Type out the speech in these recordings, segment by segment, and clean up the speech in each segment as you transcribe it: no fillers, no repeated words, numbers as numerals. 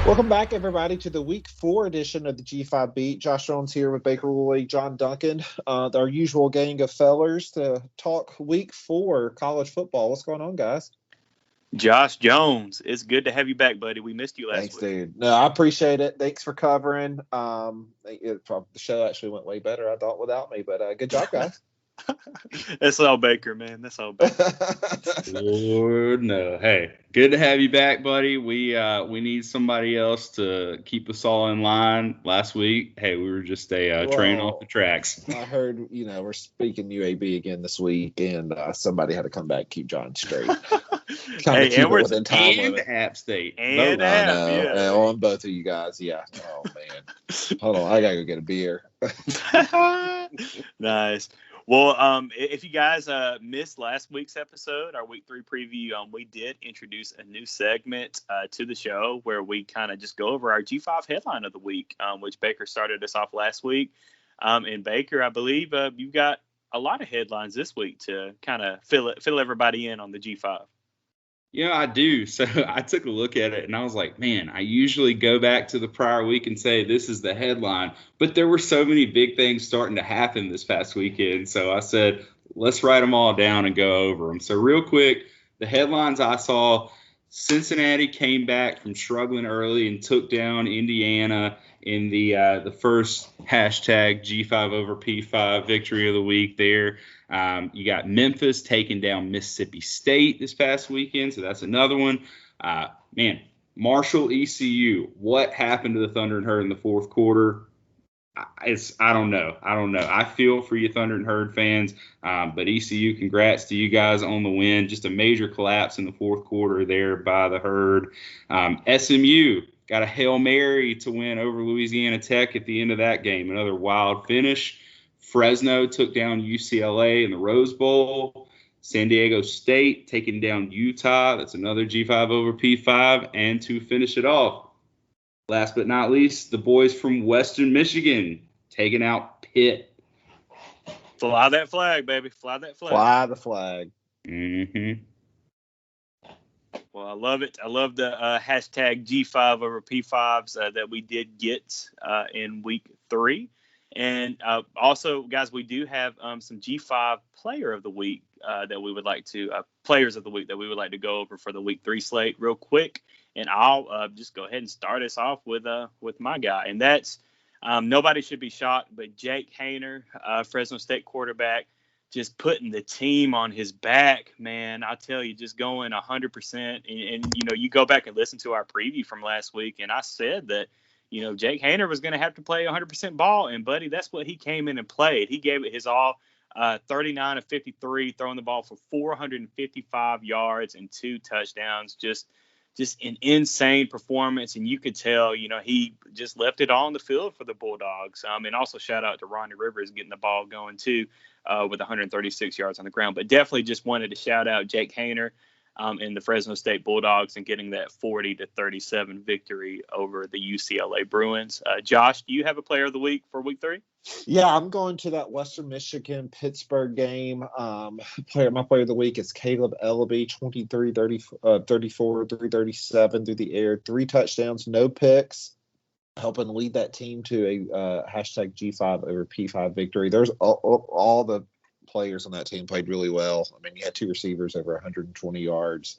Welcome back, everybody, to the Week 4 edition of the G5 Beat. Josh Jones here with Baker Woolley, John Duncan, our usual gang of fellers to talk Week 4 college football. What's going on, guys? Josh Jones, it's good to have you back, buddy. We missed you last Thanks, week. dude. No, I appreciate it. Thanks for covering. The show actually went way better, I thought, without me, but good job, guys. That's all Baker, man. That's all Baker. Lord, no. Hey, good to have you back, buddy. We need somebody else to keep us all in line. Last week, hey, we were just a train off the tracks. I heard, we're speaking UAB again this week, and somebody had to come back and keep John straight. Hey, Edwards and App State. And yeah. On both of you guys, yeah. Oh, man. Hold on, I got to go get a beer. Nice. Well, if you guys missed last week's episode, our Week 3 preview, we did introduce a new segment to the show where we kind of just go over our G5 headline of the week, which Baker started us off last week. And Baker, I believe you've got a lot of headlines this week to kind of fill everybody in on the G5. Yeah, I do. So I took a look at it and I was like, man, I usually go back to the prior week and say this is the headline. But there were so many big things starting to happen this past weekend. So I said, let's write them all down and go over them. So real quick, the headlines I saw, Cincinnati came back from struggling early and took down Indiana in the first hashtag G5 over P5 victory of the week there. You got Memphis taking down Mississippi State this past weekend, so that's another one. Man, Marshall ECU, what happened to the Thunder and Herd in the fourth quarter? I don't know. I feel for you Thunder and Herd fans, but ECU, congrats to you guys on the win. Just a major collapse in the fourth quarter there by the Herd. SMU got a Hail Mary to win over Louisiana Tech at the end of that game. Another wild finish. Fresno took down UCLA in the Rose Bowl. San Diego State taking down Utah. That's another G5 over P5. And to finish it off, last but not least, the boys from Western Michigan taking out Pitt. Fly that flag, baby. Fly that flag. Fly the flag. Mm-hmm. Well, I love it. I love the hashtag G5 over P5s that we did get in Week 3. And also, guys, we do have some G5 player of the week that we would like to players of the week that we would like to go over for the Week 3 slate real quick. And I'll just go ahead and start us off with my guy. And that's nobody should be shocked, but Jake Haener, Fresno State quarterback, just putting the team on his back, man. I tell you, just going 100%. And you go back and listen to our preview from last week, and I said that, Jake Haener was going to have to play 100% ball. And, buddy, that's what he came in and played. He gave it his all, 39 of 53, throwing the ball for 455 yards and 2 touchdowns. Just an insane performance. And you could tell, he just left it all on the field for the Bulldogs. And also shout out to Ronnie Rivers getting the ball going, too, with 136 yards on the ground. But definitely just wanted to shout out Jake Haener. In the Fresno State Bulldogs and getting that 40-37 victory over the UCLA Bruins. Josh, do you have a player of the week for Week 3? Yeah, I'm going to that Western Michigan Pittsburgh game. My player of the week is Caleb Ellaby, 23, 34, 337 through the air, 3 touchdowns, no picks, helping lead that team to a hashtag G5 over P5 victory. There's all the players on that team played really well. I mean, you had 2 receivers over 120 yards,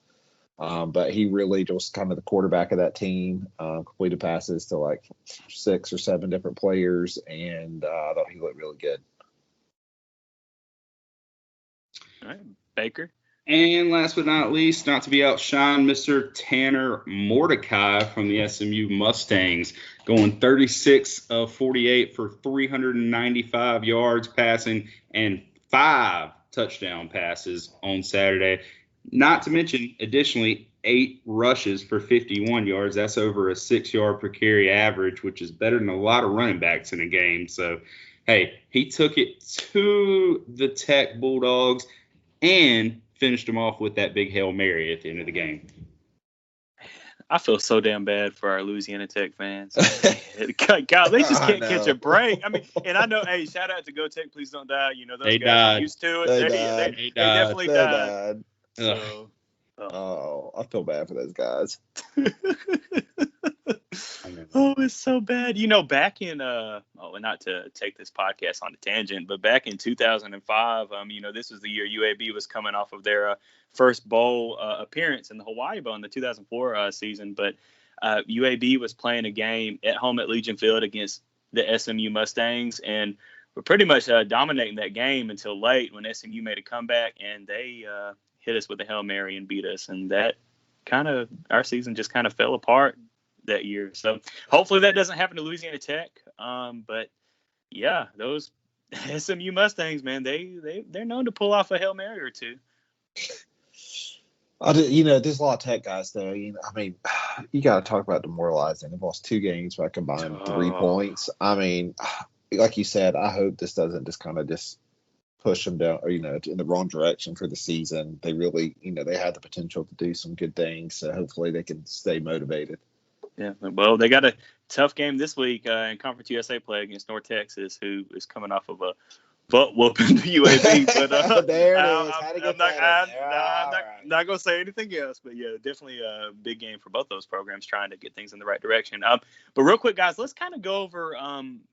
but he really just kind of the quarterback of that team, completed passes to like 6 or 7 different players, and I thought he looked really good. All right, Baker. And last but not least, not to be outshined, Mr. Tanner Mordecai from the SMU Mustangs, going 36 of 48 for 395 yards passing and 5 touchdown passes on Saturday. Not to mention, additionally, 8 rushes for 51 yards. That's over a 6-yard per carry average, which is better than a lot of running backs in a game. So, hey, he took it to the Tech Bulldogs and finished them off with that big Hail Mary at the end of the game. I feel so damn bad for our Louisiana Tech fans. God, they just can't catch a break. I mean, and I know, hey, shout out to Go Tech, please don't die. Those they guys died. are used to it. They definitely died. So, I feel bad for those guys. Oh, it's so bad. Back in not to take this podcast on a tangent, but back in 2005, this was the year UAB was coming off of their first bowl appearance in the Hawaii Bowl in the 2004 season. But UAB was playing a game at home at Legion Field against the SMU Mustangs, and we're pretty much dominating that game until late when SMU made a comeback, and they hit us with a Hail Mary and beat us, and that our season just kind of fell apart that year. So hopefully that doesn't happen to Louisiana Tech. But yeah, those SMU Mustangs, man, they're known to pull off a Hail Mary or two. There's a lot of Tech guys though. You got to talk about demoralizing. They've lost 2 games by combined 3 points. Like you said, I hope this doesn't just kind of push them down, or in the wrong direction for the season. They really, they had the potential to do some good things. So hopefully they can stay motivated. Yeah, well, they got a tough game this week in Conference USA play against North Texas, who is coming off of a butt whooping to UAB. But there it is. I'm not going to say anything else. But yeah, definitely a big game for both those programs trying to get things in the right direction. But real quick, guys, let's kind of go over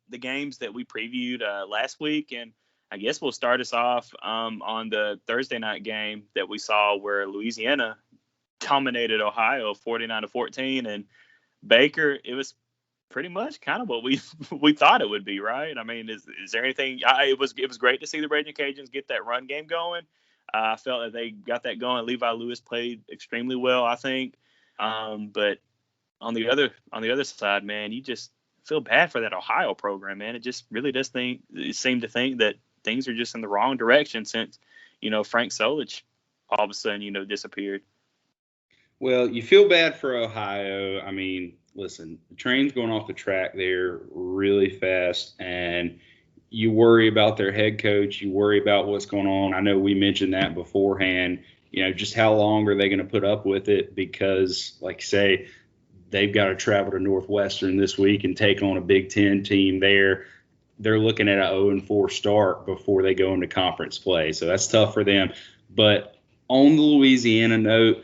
the games that we previewed last week, and I guess we'll start us off on the Thursday night game that we saw where Louisiana dominated Ohio 49-14, and Baker, it was pretty much kind of what we thought it would be, right? Is there anything? It was great to see the Raging Cajuns get that run game going. I felt that they got that going. Levi Lewis played extremely well, I think. But on the other side, man, you just feel bad for that Ohio program, man. It just really does seem to think that things are just in the wrong direction since Frank Solich all of a sudden disappeared. Well, you feel bad for Ohio. Listen, the train's going off the track there really fast, and you worry about their head coach. You worry about what's going on. I know we mentioned that beforehand, just how long are they going to put up with it? Because, like you say, they've got to travel to Northwestern this week and take on a Big Ten team there. They're looking at an 0-4 start before they go into conference play. So that's tough for them. But on the Louisiana note,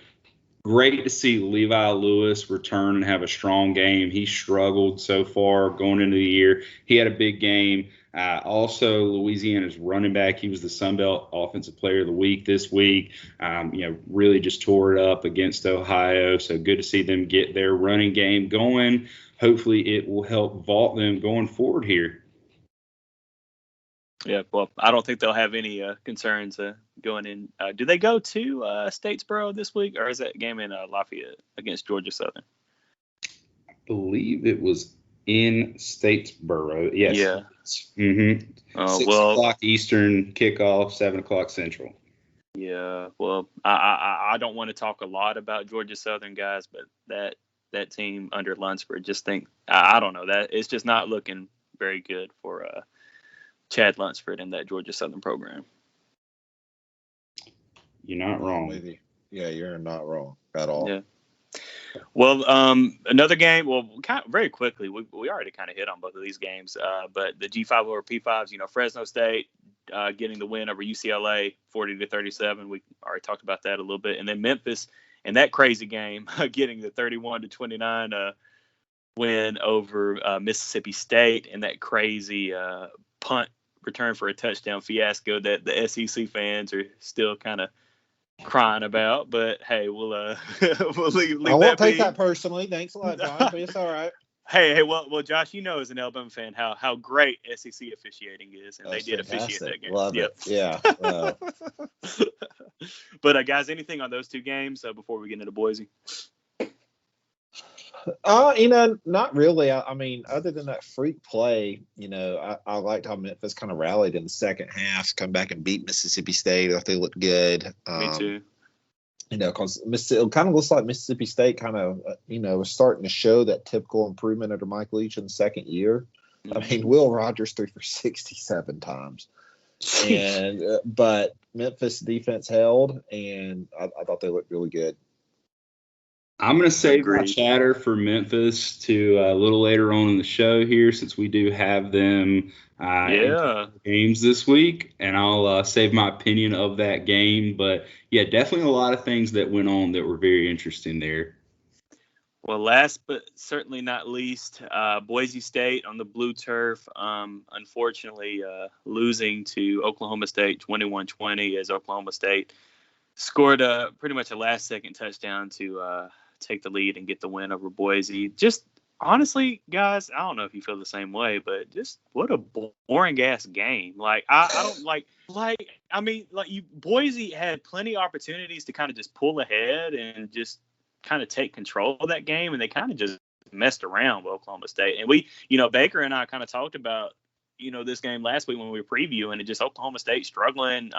great to see Levi Lewis return and have a strong game. He struggled so far going into the year. He had a big game. Also, Louisiana's running back, he was the Sun Belt Offensive Player of the Week this week. Really just tore it up against Ohio. So good to see them get their running game going. Hopefully it will help vault them going forward here. Yeah, well, I don't think they'll have any concerns going in. Do they go to Statesboro this week, or is that game in Lafayette against Georgia Southern? I believe it was in Statesboro. Yes. Yeah. Mm-hmm. 6 o'clock Eastern, kickoff, 7 o'clock Central. Yeah, well, I don't want to talk a lot about Georgia Southern, guys, but that team under Lunsford, I don't know, that it's just not looking very good for Chad Lunsford and that Georgia Southern program. You're not wrong. Yeah, you're not wrong at all. Yeah. Well, another game. Well, kind of very quickly, we already kind of hit on both of these games. But the G5 over P5s, Fresno State getting the win over UCLA 40-37. We already talked about that a little bit, and then Memphis in that crazy game getting the 31-29 win over Mississippi State in that crazy punt return for a touchdown fiasco that the SEC fans are still kind of crying about. But hey, we'll leave I won't take that personally. Thanks a lot, John, but it's all right. Hey, well, Josh, as an Alabama fan, how great SEC officiating is, and That's they did fantastic. officiate that game. Love it. Yeah. But guys, anything on those two games before we get into Boise? Not really. Other than that freak play, I liked how Memphis kind of rallied in the second half, come back and beat Mississippi State. I thought they looked good. Me too. Because it kind of looks like Mississippi State kind of, was starting to show that typical improvement under Mike Leach in the second year. Mm-hmm. Will Rogers threw for 67 times. But Memphis defense held, and I thought they looked really good. I'm going to save my chatter for Memphis to a little later on in the show here, since we do have them in games this week, and I'll save my opinion of that game. But, yeah, definitely a lot of things that went on that were very interesting there. Well, last but certainly not least, Boise State on the blue turf, unfortunately losing to Oklahoma State 21-20 as Oklahoma State scored pretty much a last-second touchdown to take the lead and get the win over Boise. Just honestly, guys, I don't know if you feel the same way, but just what a boring-ass game. Like, I don't I mean, Boise had plenty of opportunities to kind of just pull ahead and just kind of take control of that game, and they kind of just messed around with Oklahoma State. And we, Baker and I kind of talked about, this game last week when we were previewing, and just Oklahoma State struggling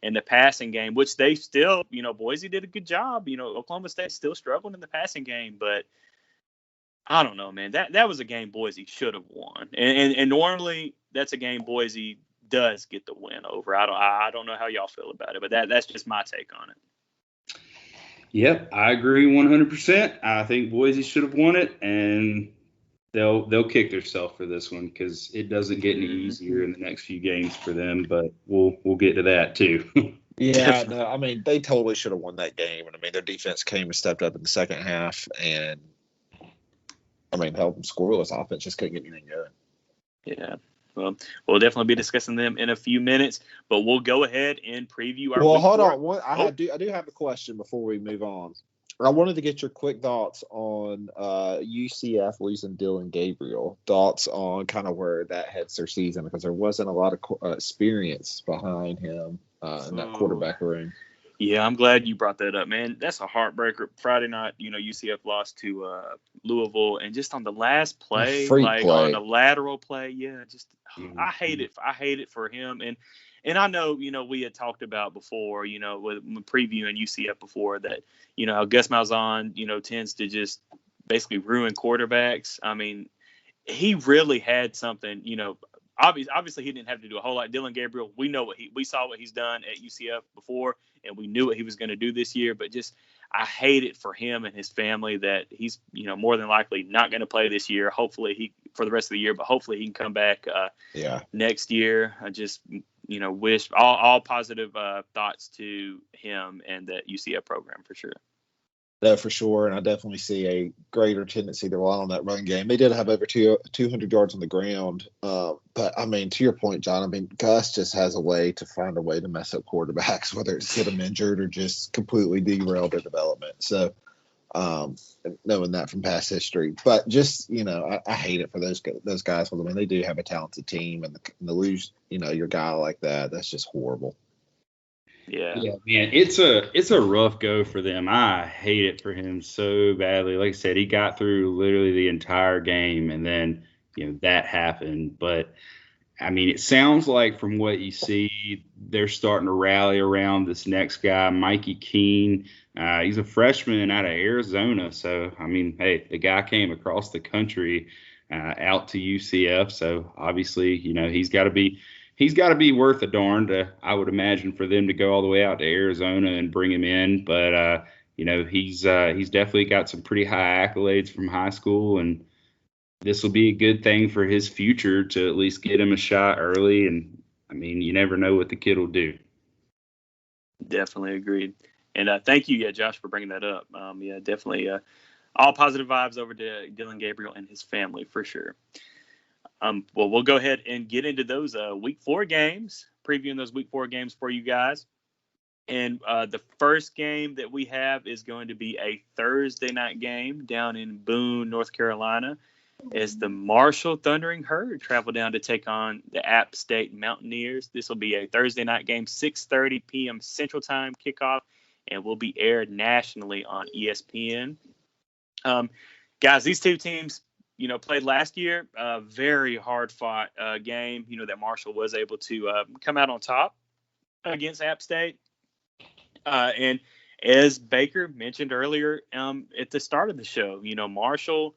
in the passing game, which they still, Boise did a good job. Oklahoma State still struggling in the passing game, but I don't know, man. That was a game Boise should have won, and normally that's a game Boise does get the win over. I don't know how y'all feel about it, but that's just my take on it. Yep, I agree 100%. I think Boise should have won it, and they'll kick themselves for this one because it doesn't get any easier in the next few games for them. But we'll get to that too. Yeah, no, I mean they totally should have won that game, and I mean their defense came and stepped up in the second half, and I mean held them scoreless. Offense just couldn't get anything going. Yeah. Well, we'll definitely be discussing them in a few minutes, but we'll go ahead and preview our. Well, hold on. I do have a question before we move on. I wanted to get your quick thoughts on UCF losing Dylan Gabriel. Thoughts on kind of where that heads their season, because there wasn't a lot of experience behind him in that quarterback room. Yeah, I'm glad you brought that up, man. That's a heartbreaker. Friday night, UCF lost to Louisville, and just on the last play, on the lateral play, I hate it. I hate it for him, and I know, we had talked about before, with previewing UCF before that, how Gus Malzahn, tends to just basically ruin quarterbacks. I mean, he really had something, Obviously, he didn't have to do a whole lot. Dylan Gabriel, we saw what he's done at UCF before, and we knew what he was going to do this year. But I hate it for him and his family that he's, more than likely not going to play this year. Hopefully for the rest of the year, but hopefully he can come back next year. I just, wish all positive thoughts to him and that UCF program for sure. No, for sure, and I definitely see a greater tendency to rely on that run game. They did have over 200 yards on the ground, but I mean, to your point, John, I mean, Gus just has a way to find a way to mess up quarterbacks, whether it's get them injured or just completely derail their development. So, knowing that from past history, but just I hate it for those guys. Well, I mean, they do have a talented team, and to lose your guy like that's just horrible. Yeah, man, it's a rough go for them. I hate it for him so badly. Like I said, he got through literally the entire game, and then that happened. But I mean, it sounds like from what you see, they're starting to rally around this next guy, Mikey Keane. He's a freshman out of Arizona, so I mean, hey, the guy came across the country out to UCF, so obviously, he's got to be worth a darn I would imagine, for them to go all the way out to Arizona and bring him in. But, he's definitely got some pretty high accolades from high school, and this will be a good thing for his future to at least get him a shot early. And, I mean, you never know what the kid will do. Definitely agreed. And thank you, Josh, for bringing that up. Definitely all positive vibes over to Dylan Gabriel and his family for sure. Well, we'll go ahead and get into those Week 4 games, previewing those Week 4 games for you guys. And the first game that we have is going to be a Thursday night game down in Boone, North Carolina, as the Marshall Thundering Herd travel down to take on the App State Mountaineers. This will be a Thursday night game, 6:30 p.m. Central Time kickoff, and will be aired nationally on ESPN. Guys, these two teams played last year. Very hard fought game, that Marshall was able to come out on top against App State. And as Baker mentioned earlier at the start of the show, Marshall,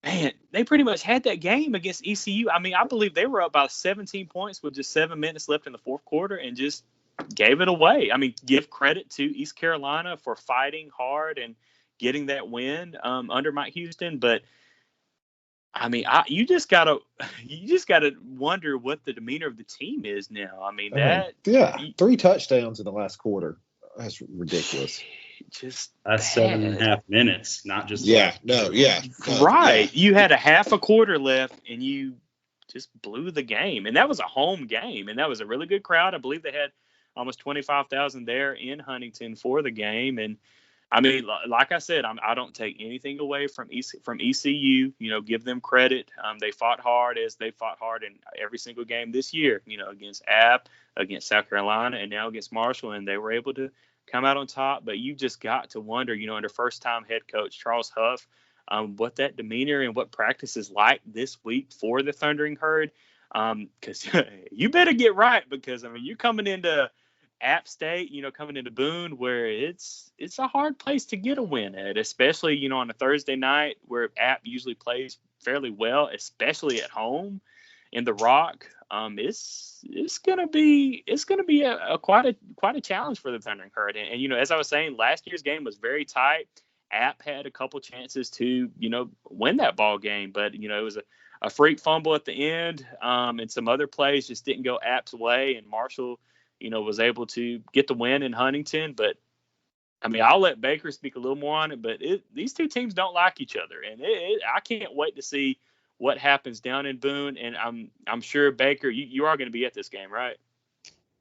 man, they pretty much had that game against ECU. I mean, I believe they were up by 17 points with just 7 minutes left in the fourth quarter and just gave it away. I mean, give credit to East Carolina for fighting hard and getting that win under Mike Houston, but I mean, you just gotta wonder what the demeanor of the team is now. I mean, 3 touchdowns in the last quarter. That's ridiculous. just That's bad. 7.5 minutes, not just Yeah, Right. yeah. You had a half a quarter left, and you just blew the game. And that was a home game, and that was a really good crowd. I believe they had almost 25,000 there in Huntington for the game. And I mean, like I said, I don't take anything away from ECU. You know, give them credit. They fought hard, as they fought hard in every single game this year. You know, against App, against South Carolina, and now against Marshall, and they were able to come out on top. But you just got to wonder, you know, under first-time head coach Charles Huff, what that demeanor and what practice is like this week for the Thundering Herd. Because you better get right, because I mean, you're coming into App State, you know, coming into Boone, where it's a hard place to get a win at, especially, you know, on a Thursday night where App usually plays fairly well, especially at home in the Rock. It's gonna be quite a challenge for the Thundering Herd. And you know, as I was saying, last year's game was very tight. App had a couple chances to, you know, win that ball game, but you know, it was a freak fumble at the end, and some other plays just didn't go App's way, and Marshall, you know, was able to get the win in Huntington. But I mean, I'll let Baker speak a little more on it, but these two teams don't like each other, and I can't wait to see what happens down in Boone. And I'm sure, Baker, you are going to be at this game, right?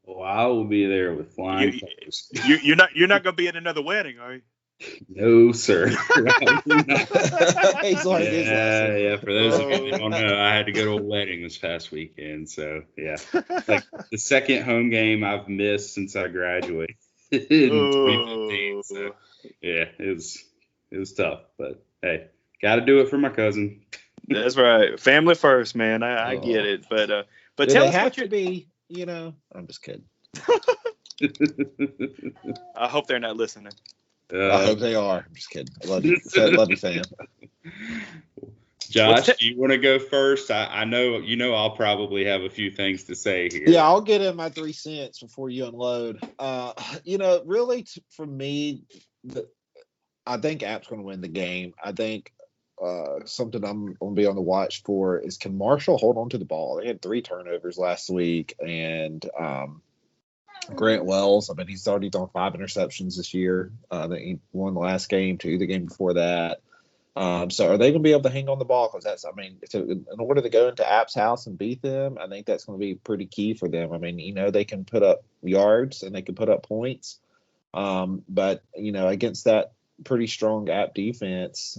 Well, I will be there with flying colors. You're not going to be at another wedding, are you? No, sir. He's like, yeah. For those of you that don't know, I had to go to a wedding this past weekend. So, yeah. Like the second home game I've missed since I graduated in 2015. So, yeah, it was tough. But, hey, got to do it for my cousin. That's right. Family first, man. I get it. But tell us what to be, you know, I'm just kidding. I hope they're not listening. I hope they are. I'm just kidding. I love you. Love you, fam. Josh, do you want to go first? I know I'll probably have a few things to say here. Yeah, I'll get in my 3 cents before you unload. You know, really, for me, I think App's going to win the game. I think something I'm going to be on the watch for is, can Marshall hold on to the ball? They had 3 turnovers last week, and Grant Wells, I mean, he's already thrown 5 interceptions this year. He won the last game, 2 the game before that. So are they going to be able to hang on the ball? Because that's, I mean, in order to go into App's house and beat them, I think that's going to be pretty key for them. I mean, you know, they can put up yards and they can put up points. But, you know, against that pretty strong App defense,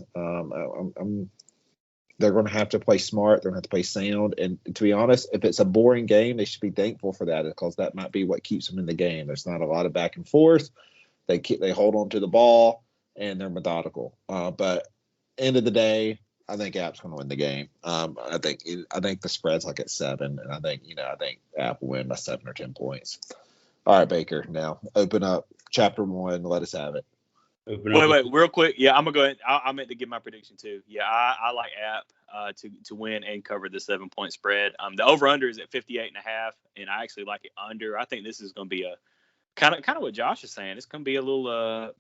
they're going to have to play smart. They're going to have to play sound. And to be honest, if it's a boring game, they should be thankful for that, because that might be what keeps them in the game. There's not a lot of back and forth. They hold on to the ball, and they're methodical. But end of the day, I think App's going to win the game. I think the spread's like at 7, and I think App will win by 7 or 10 points. All right, Baker. Now open up chapter 1. Let us have it. Wait, real quick. Yeah, I'm gonna go ahead. I meant to give my prediction too. Yeah, I like App to win and cover the 7-point spread. The over under is at 58.5, and I actually like it under. I think this is gonna be a kind of what Josh is saying. It's gonna be a little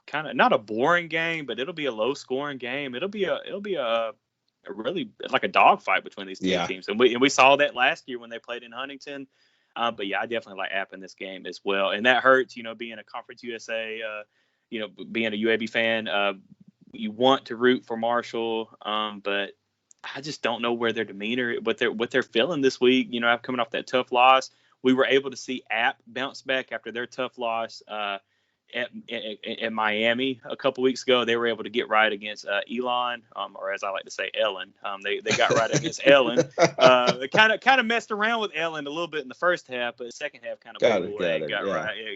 kind of not a boring game, but it'll be a low scoring game. It'll be a really like a dogfight between these two teams, and we saw that last year when they played in Huntington. But yeah, I definitely like App in this game as well, and that hurts. You know, being a Conference USA. You know, being a UAB fan, you want to root for Marshall, but I just don't know where their demeanor, what they're feeling this week. You know, coming off that tough loss, we were able to see App bounce back after their tough loss at Miami a couple weeks ago. They were able to get right against Elon, or as I like to say, Ellen. They got right against Ellen. They kind of messed around with Ellen a little bit in the first half, but the second half kind of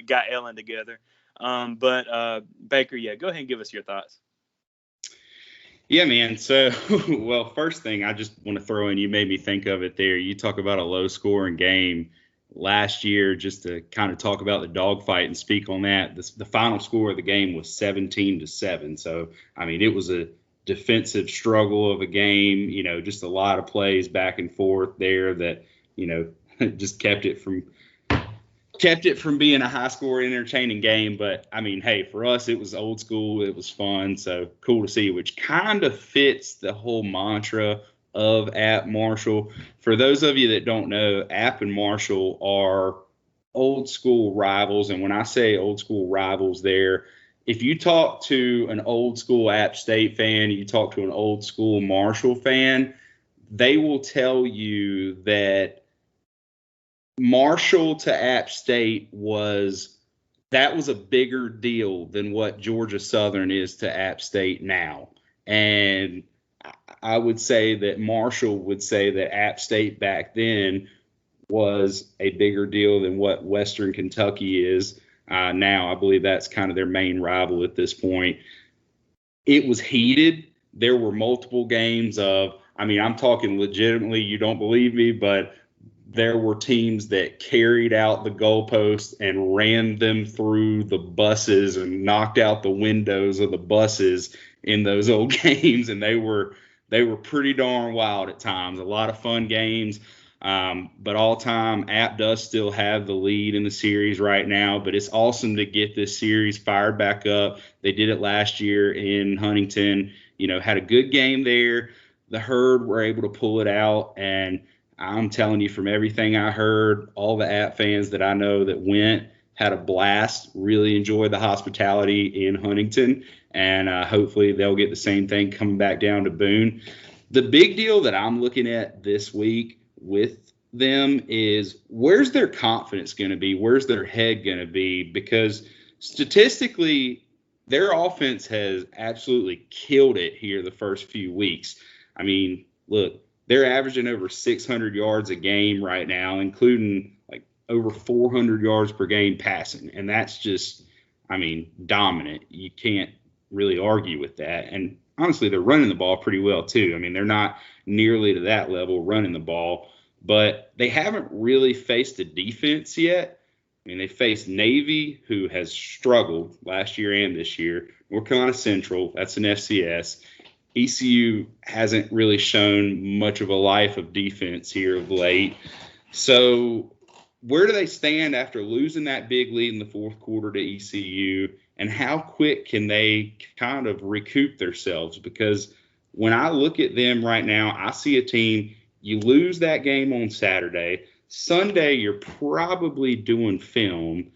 got Ellen together. But Baker, yeah, go ahead and give us your thoughts. Yeah, man. So, well, first thing I just want to throw in, you made me think of it there. You talk about a low scoring game last year, just to kind of talk about the dogfight and speak on that. The final score of the game was 17-7. So, I mean, it was a defensive struggle of a game, you know, just a lot of plays back and forth there that, you know, just kept it from being a high-scoring, entertaining game. But, I mean, hey, for us, it was old school. It was fun. So cool to see, which kind of fits the whole mantra of App Marshall. For those of you that don't know, App and Marshall are old-school rivals. And when I say old-school rivals there, if you talk to an old school App State fan, you talk to an old school Marshall fan, they will tell you that Marshall to App State was a bigger deal than what Georgia Southern is to App State now. And I would say that Marshall would say that App State back then was a bigger deal than what Western Kentucky is now. I believe that's kind of their main rival at this point. It was heated. There were multiple games of, I mean, I'm talking legitimately, you don't believe me, but there were teams that carried out the goalposts and ran them through the buses and knocked out the windows of the buses in those old games. And they were pretty darn wild at times. A lot of fun games. But all time, App does still have the lead in the series right now, but it's awesome to get this series fired back up. They did it last year in Huntington, had a good game there. The Herd were able to pull it out, and I'm telling you, from everything I heard, all the App fans that I know that went had a blast, really enjoyed the hospitality in Huntington, and hopefully they'll get the same thing coming back down to Boone. The big deal that I'm looking at this week with them is, where's their confidence going to be? Where's their head going to be? Because statistically, their offense has absolutely killed it here the first few weeks. I mean, look, they're averaging over 600 yards a game right now, including like over 400 yards per game passing. And that's just, I mean, dominant. You can't really argue with that. And honestly, they're running the ball pretty well too. I mean, they're not nearly to that level running the ball, but they haven't really faced a defense yet. I mean, they faced Navy, who has struggled last year and this year. North Carolina Central, that's an FCS. ECU hasn't really shown much of a life of defense here of late. So where do they stand after losing that big lead in the fourth quarter to ECU? And how quick can they kind of recoup themselves? Because when I look at them right now, I see a team, you lose that game on Saturday. Sunday, you're probably doing film.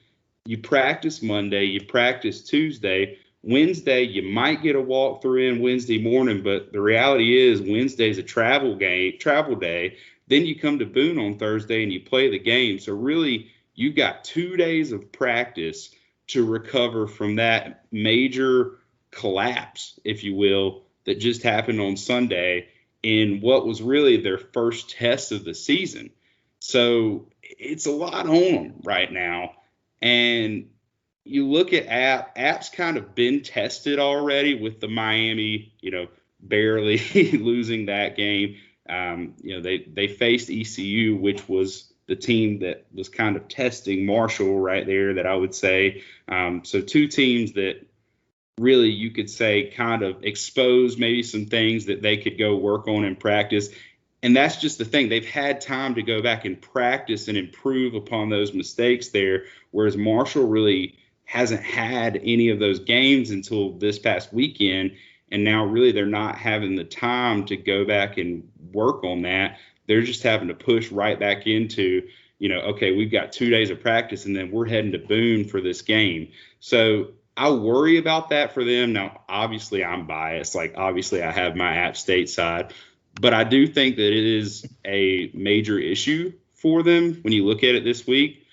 You practice Monday, you practice Tuesday. Wednesday, you might get a walkthrough in Wednesday morning, but the reality is Wednesday's a travel day. Then you come to Boone on Thursday and you play the game. So really, you've got 2 days of practice to recover from that major collapse, if you will, that just happened on Sunday in what was really their first test of the season. So it's a lot on them right now. And you look at App's kind of been tested already with the Miami, barely losing that game. They faced ECU, which was the team that was kind of testing Marshall right there, that I would say. So two teams that really, you could say, kind of exposed maybe some things that they could go work on in practice. And that's just the thing. They've had time to go back and practice and improve upon those mistakes there, whereas Marshall really hasn't had any of those games until this past weekend. And now really they're not having the time to go back and work on that. They're just having to push right back into, okay, we've got 2 days of practice and then we're heading to Boone for this game. So I worry about that for them. Now, obviously I'm biased. Obviously I have my App State side, but I do think that it is a major issue for them when you look at it this week.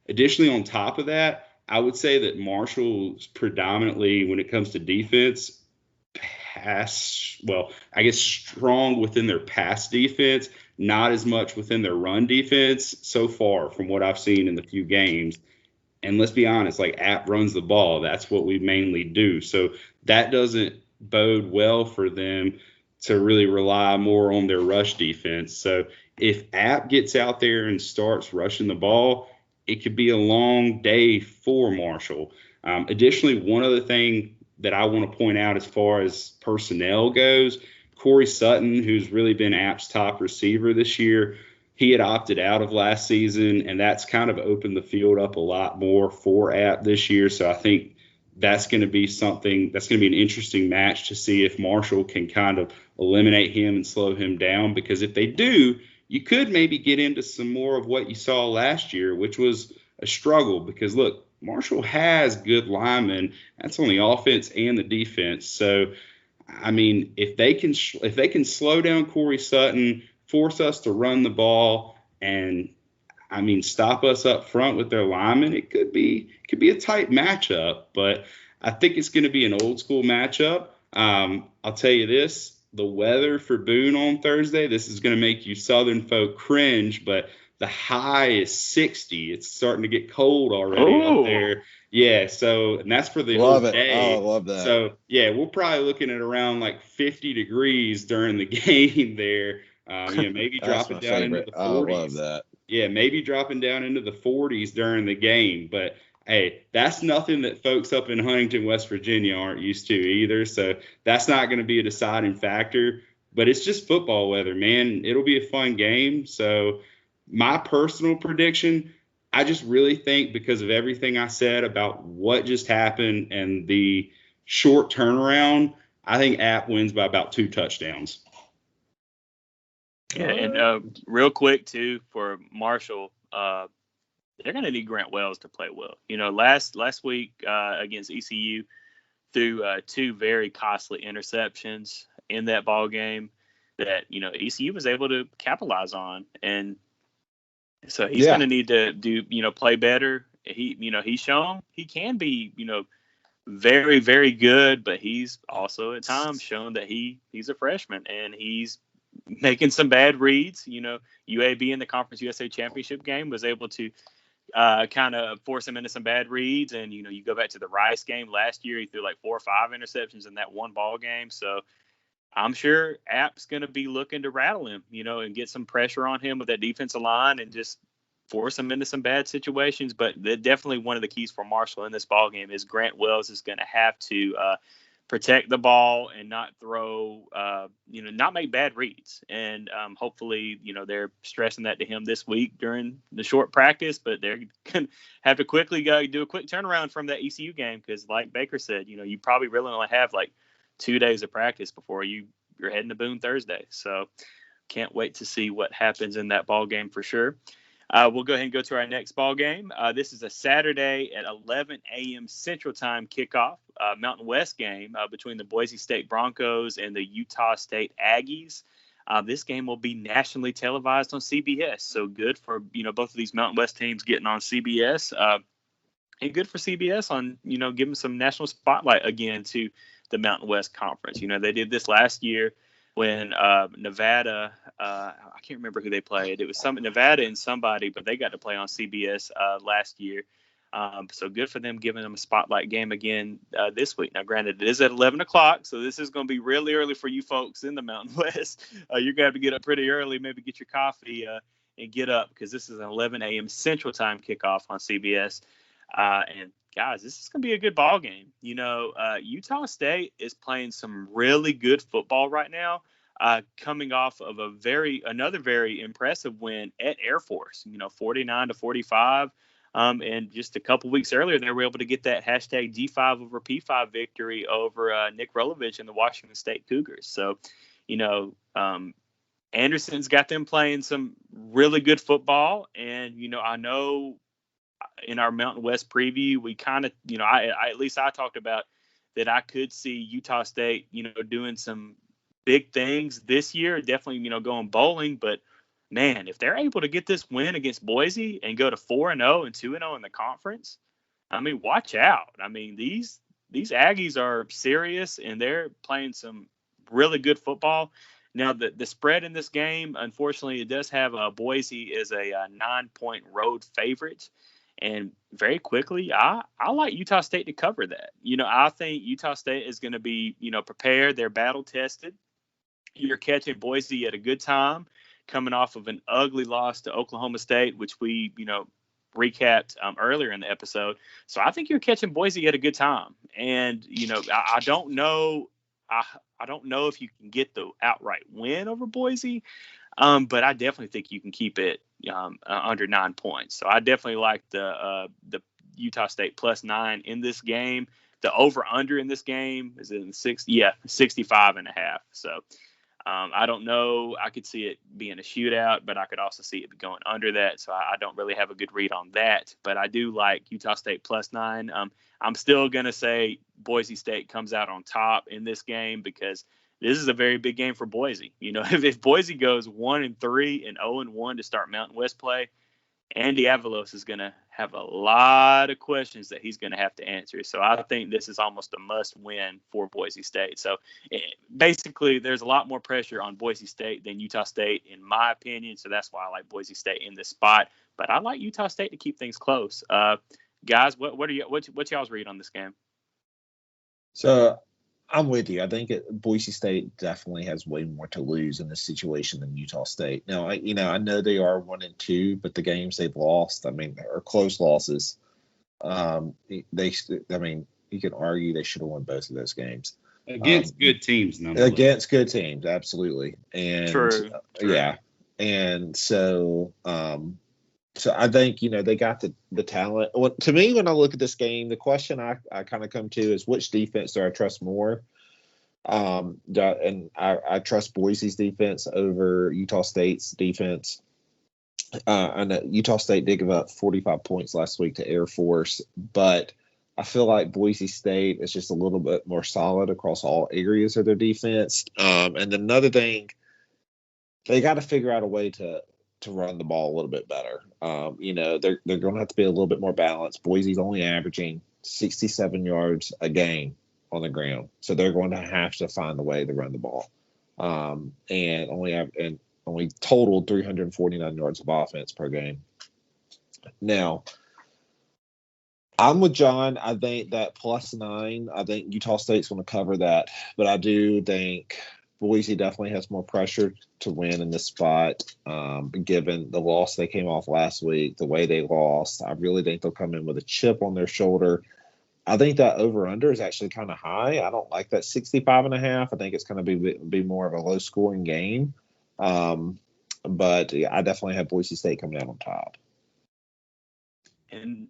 Additionally, on top of that, I would say that Marshall's predominantly, when it comes to defense, strong within their pass defense, not as much within their run defense so far from what I've seen in the few games. And let's be honest, App runs the ball. That's what we mainly do. So that doesn't bode well for them to really rely more on their rush defense. So if App gets out there and starts rushing the ball, it could be a long day for Marshall. Additionally, one other thing that I want to point out as far as personnel goes, Corey Sutton, who's really been App's top receiver this year, he had opted out of last season, and that's kind of opened the field up a lot more for App this year. So I think that's going to be something that's going to be an interesting match to see if Marshall can kind of eliminate him and slow him down, because if they do, you could maybe get into some more of what you saw last year, which was a struggle. Because look, Marshall has good linemen. That's on the offense and the defense. So, I mean, if they can slow down Corey Sutton, force us to run the ball, and I mean, stop us up front with their linemen, it could be a tight matchup. But I think it's going to be an old school matchup. I'll tell you this: the weather for Boone on Thursday. This is going to make you Southern folk cringe, but the high is 60. It's starting to get cold already up there. Yeah, and that's for the Love whole it. day. Oh, I love that. So, yeah, we're probably looking at around like 50 degrees during the game there. Maybe dropping down into the 40s. I love that. Yeah, maybe dropping down into the 40s during the game. But, hey, that's nothing that folks up in Huntington, West Virginia aren't used to either. So that's not going to be a deciding factor. But it's just football weather, man. It'll be a fun game. So my personal prediction, I just really think because of everything I said about what just happened and the short turnaround, I think App wins by about 2 touchdowns. Yeah, and real quick, too, for Marshall, they're going to need Grant Wells to play well. Last week against ECU, threw 2 very costly interceptions in that ball game that, ECU was able to capitalize on. And so he's going to need to play better. He's shown he can be, very, very good, but he's also at times shown that he's a freshman and he's making some bad reads. UAB in the Conference USA Championship game was able to kind of force him into some bad reads. And, you go back to the Rice game last year, he threw like 4 or 5 interceptions in that one ball game. So I'm sure App's going to be looking to rattle him, and get some pressure on him with that defensive line and just force him into some bad situations. But definitely one of the keys for Marshall in this ball game is Grant Wells is going to have to protect the ball and not throw, not make bad reads. And hopefully, they're stressing that to him this week during the short practice, but they're going to have to quickly do a quick turnaround from that ECU game. Cause like Baker said, you probably really only have like 2 days of practice before you're heading to Boone Thursday. So can't wait to see what happens in that ball game for sure. We'll go ahead and go to our next ball game. This is a Saturday at 11 a.m. Central Time kickoff, Mountain West game between the Boise State Broncos and the Utah State Aggies. This game will be nationally televised on CBS. So good for both of these Mountain West teams getting on CBS, and good for CBS on giving some national spotlight again to the Mountain West Conference. They did this last year when Nevada, I can't remember who they played. It was Nevada and somebody, but they got to play on CBS last year. So good for them, giving them a spotlight game again this week. Now, granted, it is at 11 o'clock, so this is going to be really early for you folks in the Mountain West. You're going to have to get up pretty early, maybe get your coffee and get up, because this is an 11 a.m. Central Time kickoff on CBS. And guys, this is going to be a good ball game. Utah State is playing some really good football right now, coming off of another very impressive win at Air Force, 49-45. And just a couple weeks earlier, they were able to get that hashtag G5 over P5 victory over Nick Rolovich and the Washington State Cougars. So, Anderson's got them playing some really good football. And, I know in our Mountain West preview, we kind of, at least I talked about that I could see Utah State, doing some big things this year, definitely, going bowling. But man, if they're able to get this win against Boise and go to 4-0 and 2-0 in the conference, I mean, watch out. I mean, these Aggies are serious and they're playing some really good football. Now, the spread in this game, unfortunately, it does have Boise as a 9-point road favorite. And very quickly, I like Utah State to cover that. I think Utah State is going to be, prepared. They're battle tested. You're catching Boise at a good time, coming off of an ugly loss to Oklahoma State, which we, recapped earlier in the episode. So I think you're catching Boise at a good time. And, I don't know. I don't know if you can get the outright win over Boise, but I definitely think you can keep it under 9 points. So I definitely like the Utah State +9 in this game. The over under in this game is in 65.5. So I don't know. I could see it being a shootout, but I could also see it going under that. So I don't really have a good read on that. But I do like Utah State +9. I'm still going to say Boise State comes out on top in this game because this is a very big game for Boise. You know, if Boise goes 1-3 and 0-1 to start Mountain West play, Andy Avalos is going to have a lot of questions that he's going to have to answer. So I think this is almost a must win for Boise State. So basically, there's a lot more pressure on Boise State than Utah State, in my opinion. So that's why I like Boise State in this spot. But I like Utah State to keep things close. Guys, what's y'all's read on this game? So I'm with you. I think Boise State definitely has way more to lose in this situation than Utah State. Now, I know they are 1-2, but the games they've lost, are close losses. You can argue they should have won both of those games against good teams. Nonetheless. Against good teams, absolutely. And True. Yeah, and so I think they got the talent. Well, to me, when I look at this game, the question I kind of come to is which defense do I trust more? And I trust Boise's defense over Utah State's defense. I know Utah State did give up 45 points last week to Air Force, but I feel like Boise State is just a little bit more solid across all areas of their defense. And another thing, they got to figure out a way to run the ball a little bit better. They're going to have to be a little bit more balanced. Boise's only averaging 67 yards a game on the ground, so they're going to have to find a way to run the ball. And only totaled 349 yards of offense per game. Now, I'm with John. I think that +9. I think Utah State's going to cover that, but I do think Boise definitely has more pressure to win in this spot, given the loss they came off last week, the way they lost. I really think they'll come in with a chip on their shoulder. I think that over-under is actually kind of high. I don't like that 65.5. I think it's going to be more of a low-scoring game. But yeah, I definitely have Boise State coming out on top. And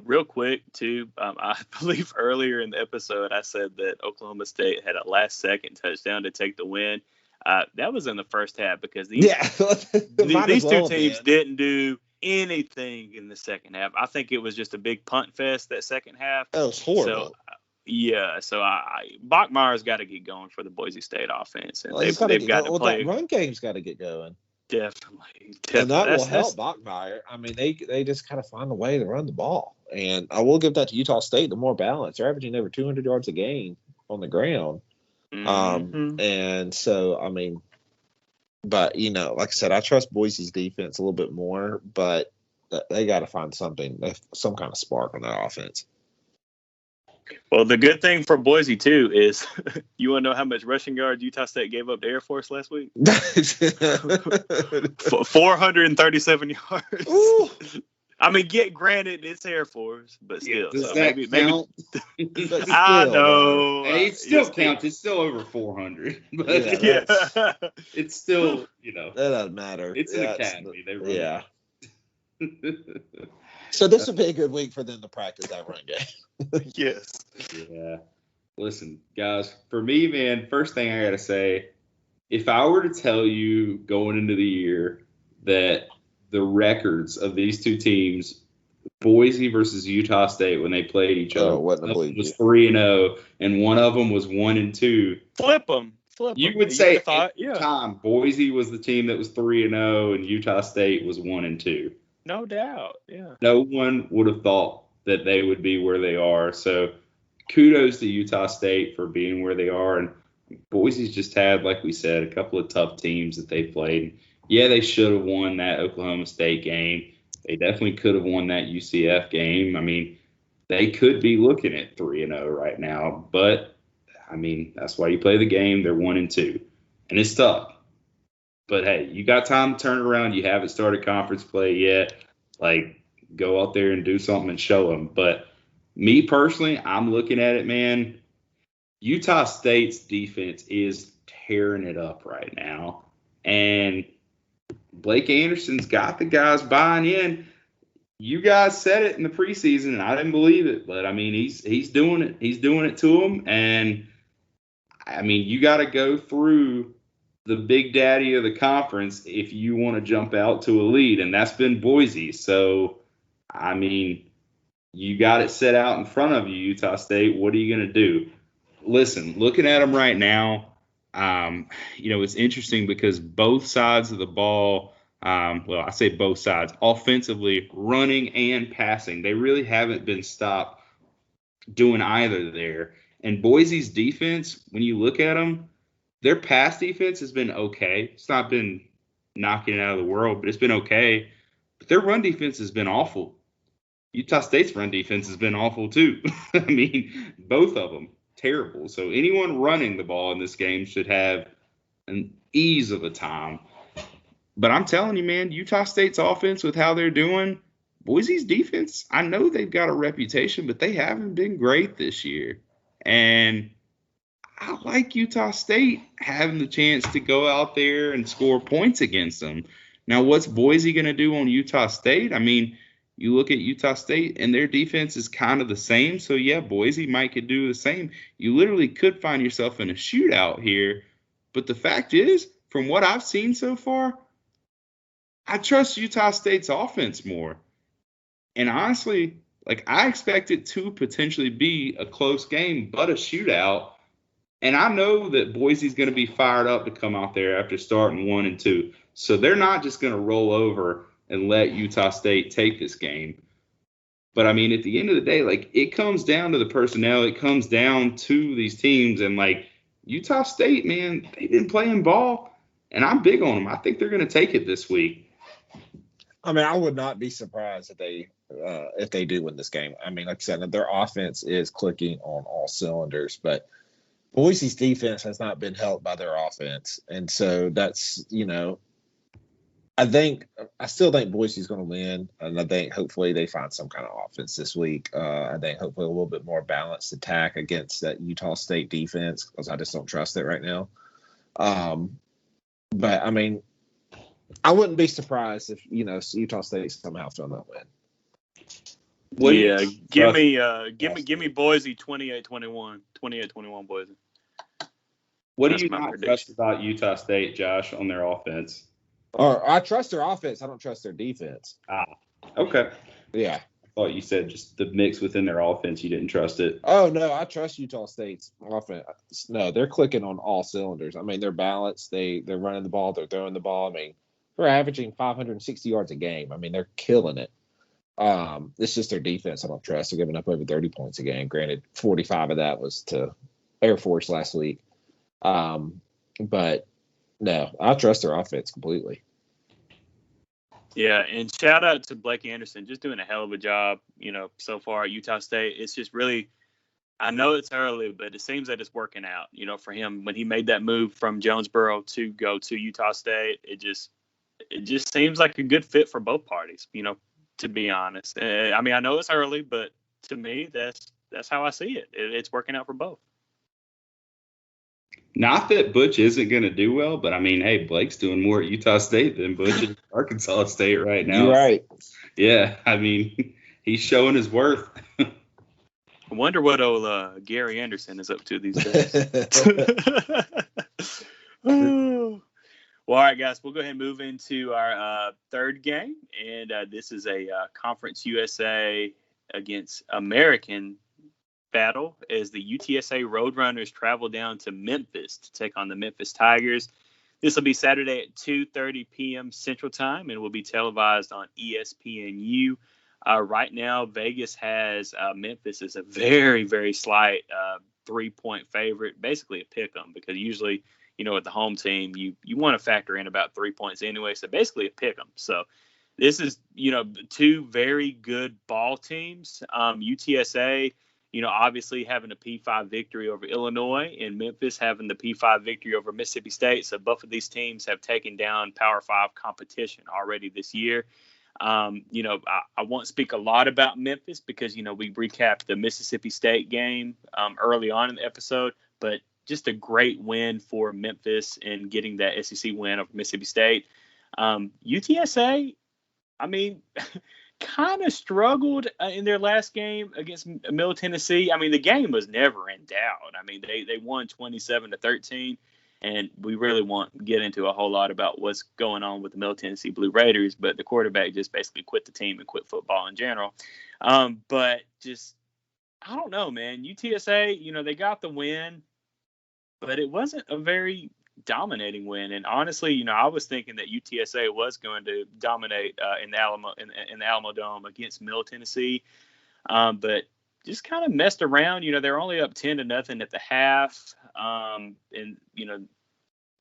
real quick, too, I believe earlier in the episode I said that Oklahoma State had a last-second touchdown to take the win. That was in the first half because these two teams didn't do anything in the second half. I think it was just a big punt fest that second half. That was horrible. So Bachmeier's got to get going for the Boise State offense, and they've got to play. That run game's got to get going. Definitely. And that will help Bachmeier. They just kind of find a way to run the ball. And I will give that to Utah State, the more balance. They're averaging over 200 yards a game on the ground. Mm-hmm. And so, but, like I said, I trust Boise's defense a little bit more, but they got to find some kind of spark on their offense. Well, the good thing for Boise, too, is you want to know how much rushing yards Utah State gave up to Air Force last week? 437 yards. Ooh. Granted, it's Air Force, but still. Does so that maybe count? I know. It still counts. It's still over 400. But it's still, That doesn't matter. It's an academy. They run So this would be a good week for them to practice that run game. Yes. Yeah. Listen, guys, for me, man, first thing I got to say, if I were to tell you going into the year that the records of these two teams, Boise versus Utah State, when they played each other, was 3-0, and one of them was 1-2. Flip them. You would say at the time Boise was the team that was 3-0, and Utah State was 1-2. No doubt. Yeah. No one would have thought that they would be where they are. So kudos to Utah State for being where they are. And Boise's just had, like we said, a couple of tough teams that they played. Yeah, they should have won that Oklahoma State game. They definitely could have won that UCF game. They could be looking at 3-0 right now. But, that's why you play the game. They're 1-2. And it's tough. But, hey, you got time to turn it around. You haven't started conference play yet. Go out there and do something and show them. But me personally, I'm looking at it, man. Utah State's defense is tearing it up right now. And Blake Anderson's got the guys buying in. You guys said it in the preseason, and I didn't believe it. But, he's doing it. He's doing it to them. And, you got to go through the big daddy of the conference if you want to jump out to a lead, and that's been Boise. So, I mean, you got it set out in front of you, Utah State. What are you going to do? Listen, looking at them right now, it's interesting because both sides of the ball, I say both sides, offensively, running and passing, they really haven't been stopped doing either there. And Boise's defense, when you look at them, their pass defense has been okay. It's not been knocking it out of the world, but it's been okay. But their run defense has been awful. Utah State's run defense has been awful too. I mean, both of them terrible. So anyone running the ball in this game should have an ease of a time. But I'm telling you, man, Utah State's offense with how they're doing, Boise's defense, I know they've got a reputation, but they haven't been great this year. And I like Utah State having the chance to go out there and score points against them. Now, what's Boise going to do on Utah State? I mean, you look at Utah State and their defense is kind of the same. So, yeah, Boise might could do the same. You literally could find yourself in a shootout here. But the fact is, from what I've seen so far, I trust Utah State's offense more. And honestly, I expect it to potentially be a close game, but a shootout. And I know that Boise's going to be fired up to come out there after starting 1 and 2. So they're not just going to roll over and let Utah State take this game. But, I mean, at the end of the day, it comes down to the personnel. It comes down to these teams. And, Utah State, man, they've been playing ball. And I'm big on them. I think they're going to take it this week. I mean, I would not be surprised if they do win this game. I mean, like I said, their offense is clicking on all cylinders, but Boise's defense has not been helped by their offense. And so that's, I still think Boise's going to win. And I think hopefully they find some kind of offense this week. I think hopefully a little bit more balanced attack against that Utah State defense because I just don't trust it right now. But I mean, I wouldn't be surprised if, Utah State somehow still not win. Give me Boise 28-21. 28-21 Boise. What do you not trust about Utah State, Josh, on their offense? I trust their offense. I don't trust their defense. Okay. Yeah. I thought you said just the mix within their offense. You didn't trust it. Oh, no, I trust Utah State's offense. No, they're clicking on all cylinders. I mean, they're balanced. They're running the ball. They're throwing the ball. I mean, they're averaging 560 yards a game. I mean, they're killing it. It's just their defense I don't trust. They're giving up over 30 points a game. Granted, 45 of that was to Air Force last week. But no, I trust their offense completely. Yeah, and shout out to Blake Anderson, just doing a hell of a job, so far at Utah State. It's just really, I know it's early, but it seems that it's working out, for him. When he made that move from Jonesboro to go to Utah State, it just seems like a good fit for both parties, to be honest. I mean, I know it's early, but to me, that's how I see it. It's working out for both. Not that Butch isn't going to do well, but I mean, hey, Blake's doing more at Utah State than Butch at Arkansas State right now. You're right. Yeah, I mean, he's showing his worth. I wonder what old Gary Anderson is up to these days. Well, all right, guys, we'll go ahead and move into our third game. And this is a Conference USA against American battle as the UTSA Roadrunners travel down to Memphis to take on the Memphis Tigers. This will be Saturday at 2:30 p.m. Central Time and will be televised on ESPNU. Right now, Vegas has Memphis as a very, very slight 3-point favorite, basically a pick 'em, because usually, with the home team, you want to factor in about 3 points anyway. So basically a pick 'em. So this is, two very good ball teams. UTSA, obviously having a P5 victory over Illinois, and Memphis having the P5 victory over Mississippi State. So both of these teams have taken down Power 5 competition already this year. I won't speak a lot about Memphis because, we recapped the Mississippi State game early on in the episode, but just a great win for Memphis in getting that SEC win over Mississippi State. UTSA, I mean, kind of struggled in their last game against Middle Tennessee. I mean, the game was never in doubt. I mean, they won 27-13. And we really won't get into a whole lot about what's going on with the Middle Tennessee Blue Raiders, but the quarterback just basically quit the team and quit football in general. But just, I don't know, man. UTSA, they got the win, but it wasn't a very dominating win. And honestly, I was thinking that UTSA was going to dominate in the Alamo Dome against Middle Tennessee, but just kind of messed around. They're only up 10-0 at the half, and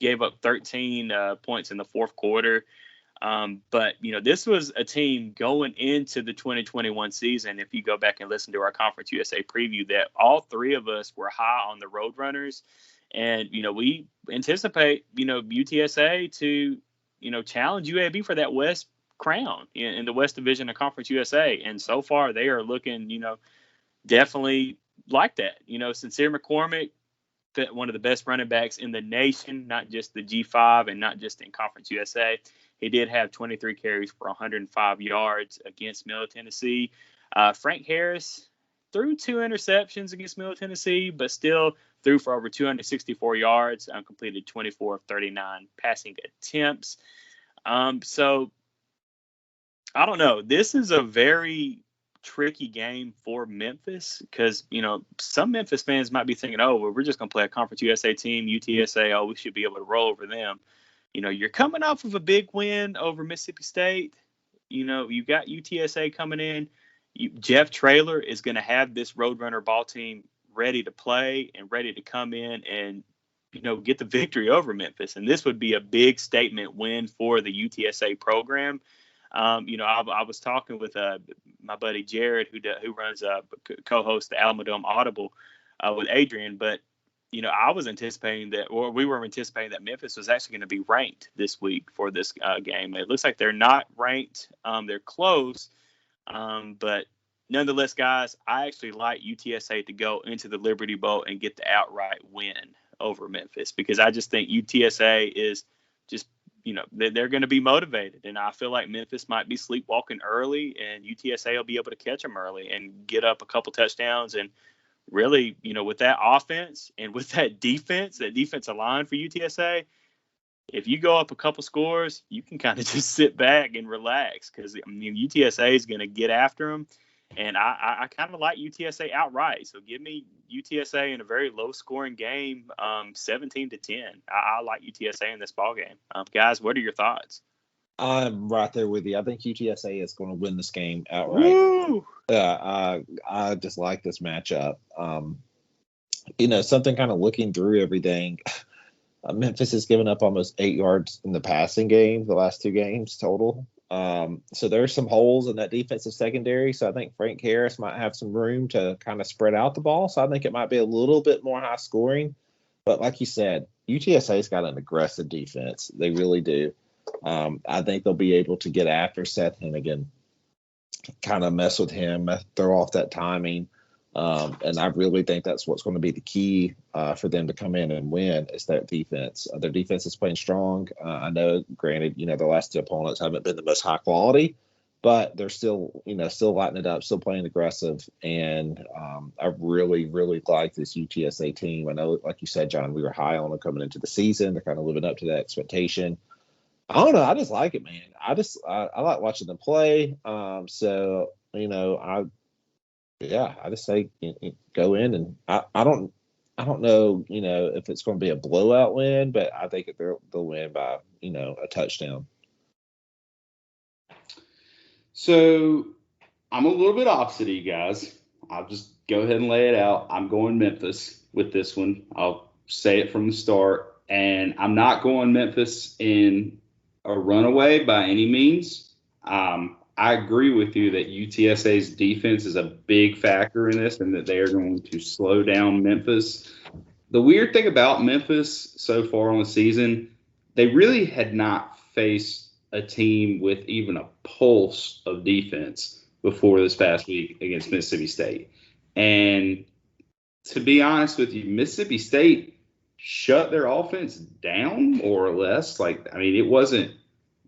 gave up 13 points in the fourth quarter. But this was a team going into the 2021 season. If you go back and listen to our Conference USA preview, that all three of us were high on the Roadrunners, and we anticipate UTSA to challenge UAB for that West crown in the West Division of Conference USA. And so far they are looking definitely like that. Sincere McCormick, one of the best running backs in the nation, not just the G5 and not just in Conference USA. He did have 23 carries for 105 yards against Middle Tennessee. Frank Harris threw 2 interceptions against Middle Tennessee, but still threw for over 264 yards, completed 24 of 39 passing attempts. So I don't know. This is a very tricky game for Memphis because, some Memphis fans might be thinking, oh, well, we're just going to play a Conference USA team, UTSA, oh, we should be able to roll over them. You're coming off of a big win over Mississippi State. You got UTSA coming in. Jeff Traylor is going to have this Roadrunner ball team ready to play and ready to come in and, get the victory over Memphis. And this would be a big statement win for the UTSA program. I was talking with my buddy Jared, who runs co-hosts the Alamo Dome Audible with Adrian, but I was anticipating that, or we were anticipating that Memphis was actually going to be ranked this week for this game. It looks like they're not ranked. They're close, but nonetheless, guys, I actually like UTSA to go into the Liberty Bowl and get the outright win over Memphis because I just think UTSA is just, they're going to be motivated. And I feel like Memphis might be sleepwalking early and UTSA will be able to catch them early and get up a couple touchdowns. And really, with that offense and with that defensive line for UTSA, if you go up a couple scores, you can kind of just sit back and relax because, UTSA is going to get after them. And I kind of like UTSA outright. So give me UTSA in a very low-scoring game, 17-10. I like UTSA in this ballgame. Guys, what are your thoughts? I'm right there with you. I think UTSA is going to win this game outright. I just like this matchup. Something kind of looking through everything. Memphis has given up almost 8 yards in the passing game the last 2 games total. So there's some holes in that defensive secondary. So I think Frank Harris might have some room to kind of spread out the ball. So I think it might be a little bit more high scoring. But like you said, UTSA's got an aggressive defense. They really do. I think they'll be able to get after Seth Hennigan, kind of mess with him, throw off that timing. And I really think that's what's going to be the key for them to come in and win is that defense. Their defense is playing strong. I know, granted, the last 2 opponents haven't been the most high quality, but they're still, still lighting it up, still playing aggressive. And I really, really like this UTSA team. I know, like you said, John, we were high on them coming into the season. They're kind of living up to that expectation. I don't know. I just like it, man. I like watching them play. I just say go in, and I don't know, if it's going to be a blowout win, but I think they'll win by, a touchdown. So I'm a little bit opposite of you guys. I'll just go ahead and lay it out. I'm going Memphis with this one. I'll say it from the start, and I'm not going Memphis in a runaway by any means. I agree with you that UTSA's defense is a big factor in this and that they are going to slow down Memphis. The weird thing about Memphis so far on the season, they really had not faced a team with even a pulse of defense before this past week against Mississippi State. And to be honest with you, Mississippi State shut their offense down more or less.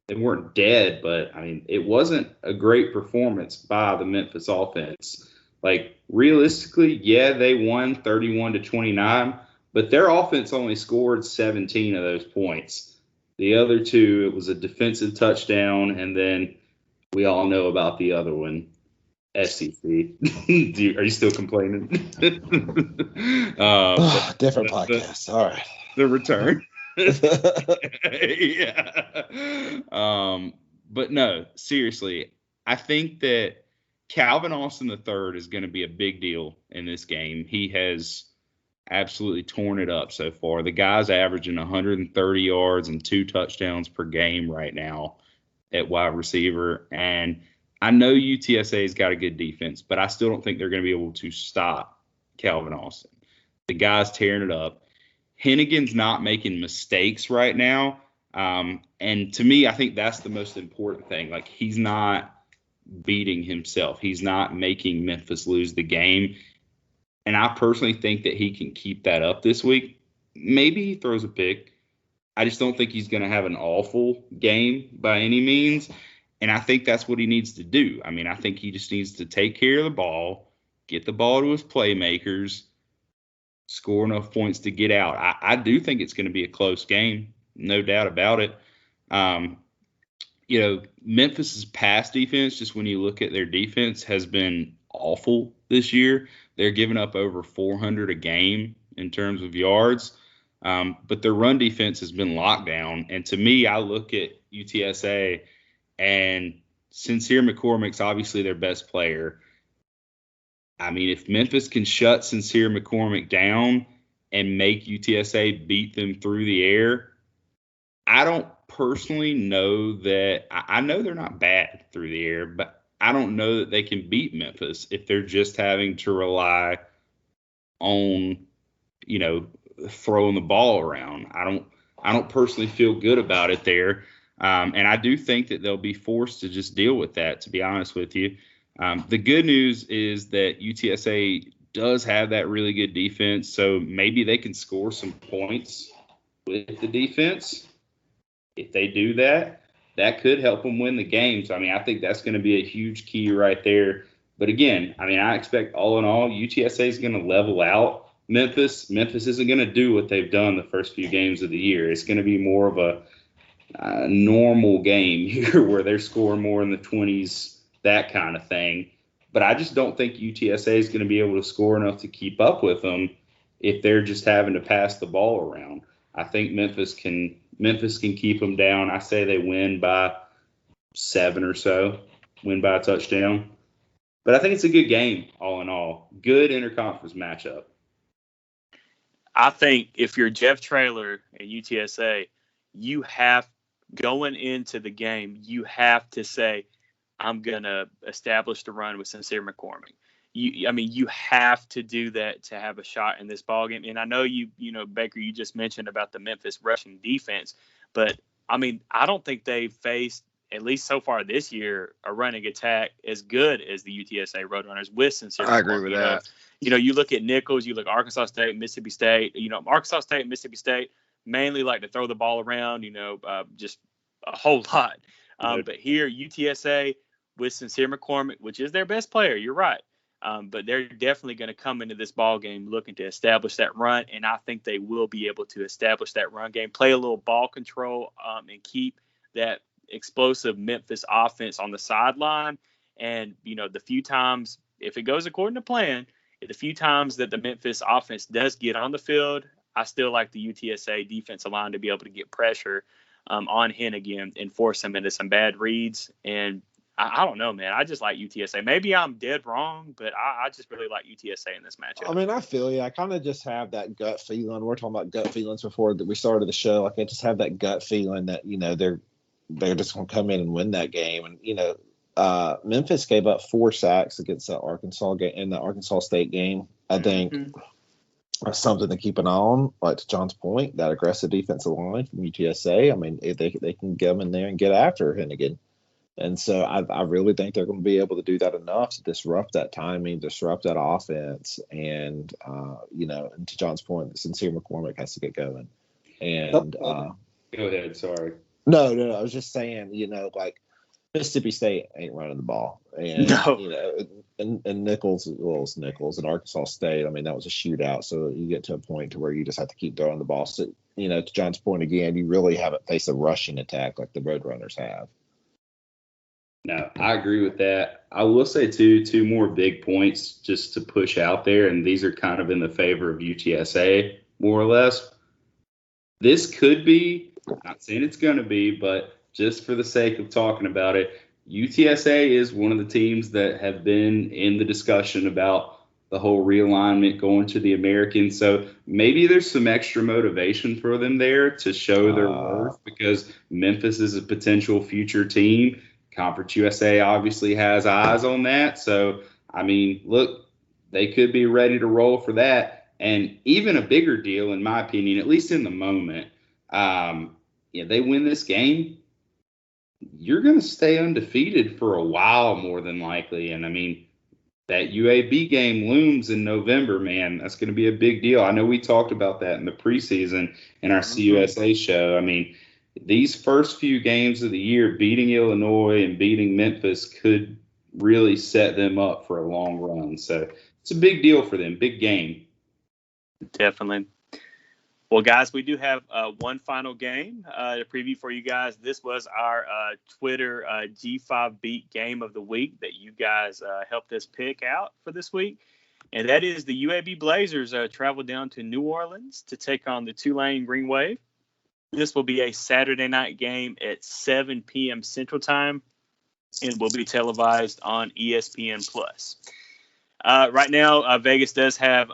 They weren't dead, but it wasn't a great performance by the Memphis offense. Realistically, yeah, they won 31-29, but their offense only scored 17 of those points. The other two, it was a defensive touchdown, and then we all know about the other one, SEC. Are you still complaining? Different podcast. All right. The return. Yeah. But no, seriously, I think that Calvin Austin III is going to be a big deal in this game. He has absolutely torn it up so far. The guy's averaging 130 yards and 2 touchdowns per game right now at wide receiver. And I know UTSA's got a good defense, but I still don't think they're going to be able to stop Calvin Austin. The guy's tearing it up. Hennigan's not making mistakes right now. And to me, I think that's the most important thing. Like, he's not beating himself. He's not making Memphis lose the game. And I personally think that he can keep that up this week. Maybe he throws a pick. I just don't think he's going to have an awful game by any means. And I think that's what he needs to do. I mean, I think he just needs to take care of the ball, get the ball to his playmakers, score enough points to get out. I do think it's going to be a close game, no doubt about it. Memphis's pass defense, just when you look at their defense, has been awful this year. They're giving up over 400 a game in terms of yards. But their run defense has been locked down. And to me, I look at UTSA, and Sincere McCormick's obviously their best player. I mean, if Memphis can shut Sincere McCormick down and make UTSA beat them through the air, I don't personally know that – I know they're not bad through the air, but I don't know that they can beat Memphis if they're just having to rely on, throwing the ball around. I don't personally feel good about it there. And I do think that they'll be forced to just deal with that, to be honest with you. The good news is that UTSA does have that really good defense, so maybe they can score some points with the defense. If they do that, that could help them win the game. So, I mean, I think that's going to be a huge key right there. But again, I mean, I expect all in all, UTSA is going to level out Memphis. Memphis isn't going to do what they've done the first few games of the year. It's going to be more of a normal game here where they're scoring more in the 20s, that kind of thing. But I just don't think UTSA is going to be able to score enough to keep up with them if they're just having to pass the ball around. I think Memphis can keep them down. I say they win by 7 or so, win by a touchdown. But I think it's a good game, all in all. Good interconference matchup. I think if you're Jeff Traylor at UTSA, you have, going into the game, you have to say, I'm going to establish the run with Sincere McCormick. You have to do that to have a shot in this ballgame. And I know Baker, you just mentioned about the Memphis rushing defense, but I mean, I don't think they've faced, at least so far this year, a running attack as good as the UTSA Roadrunners with Sincere McCormick. I agree with that. You look at Nichols, you look at Arkansas State, Mississippi State. Arkansas State and Mississippi State mainly like to throw the ball around, just a whole lot. But here, UTSA with Sincere McCormick, which is their best player, you're right. But they're definitely going to come into this ball game looking to establish that run, and I think they will be able to establish that run game, play a little ball control, and keep that explosive Memphis offense on the sideline. And, the few times, if it goes according to plan, the few times that the Memphis offense does get on the field, I still like the UTSA defensive line to be able to get pressure on Hennigan and force him into some bad reads. And I don't know, man. I just like UTSA. Maybe I'm dead wrong, but I just really like UTSA in this matchup. I mean, I feel you. I kind of just have that gut feeling. We're talking about gut feelings before that we started the show. Like, I just have that gut feeling that, they're just going to come in and win that game. And, Memphis gave up 4 sacks against the Arkansas game in the Arkansas State game. I think that's something to keep an eye on. Like, to John's point, that aggressive defensive line from UTSA. I mean, if they can get them in there and get after Hennigan. And so I really think they're going to be able to do that enough to disrupt that timing, disrupt that offense. And, and to John's point, Sincere McCormick has to get going. And go ahead. Sorry. No. I was just saying, Mississippi State ain't running the ball, and No. and Nichols, it's Nichols, and Arkansas State. I mean, that was a shootout, so you get to a point to where you just have to keep throwing the ball. So, to John's point again, you really haven't faced a rushing attack like the Roadrunners have. No, I agree with that. I will say two more big points just to push out there, and these are kind of in the favor of UTSA, more or less. This could be, not saying it's going to be, but just for the sake of talking about it, UTSA is one of the teams that have been in the discussion about the whole realignment going to the American. So maybe there's some extra motivation for them there to show their worth, because Memphis is a potential future team. Conference USA obviously has eyes on that. So, I mean, look, they could be ready to roll for that. And even a bigger deal, in my opinion, at least in the moment, they win this game, you're going to stay undefeated for a while, more than likely. And, I mean, that UAB game looms in November, man. That's going to be a big deal. I know we talked about that in the preseason in our CUSA show. I mean, these first few games of the year, beating Illinois and beating Memphis could really set them up for a long run. So it's a big deal for them, big game. Definitely. Well, guys, we do have one final game to preview for you guys. This was our Twitter G5 Beat game of the week that you guys helped us pick out for this week. And that is the UAB Blazers traveled down to New Orleans to take on the Tulane Green Wave. This will be a Saturday night game at 7 p.m. Central Time and will be televised on ESPN+. Right now, Vegas does have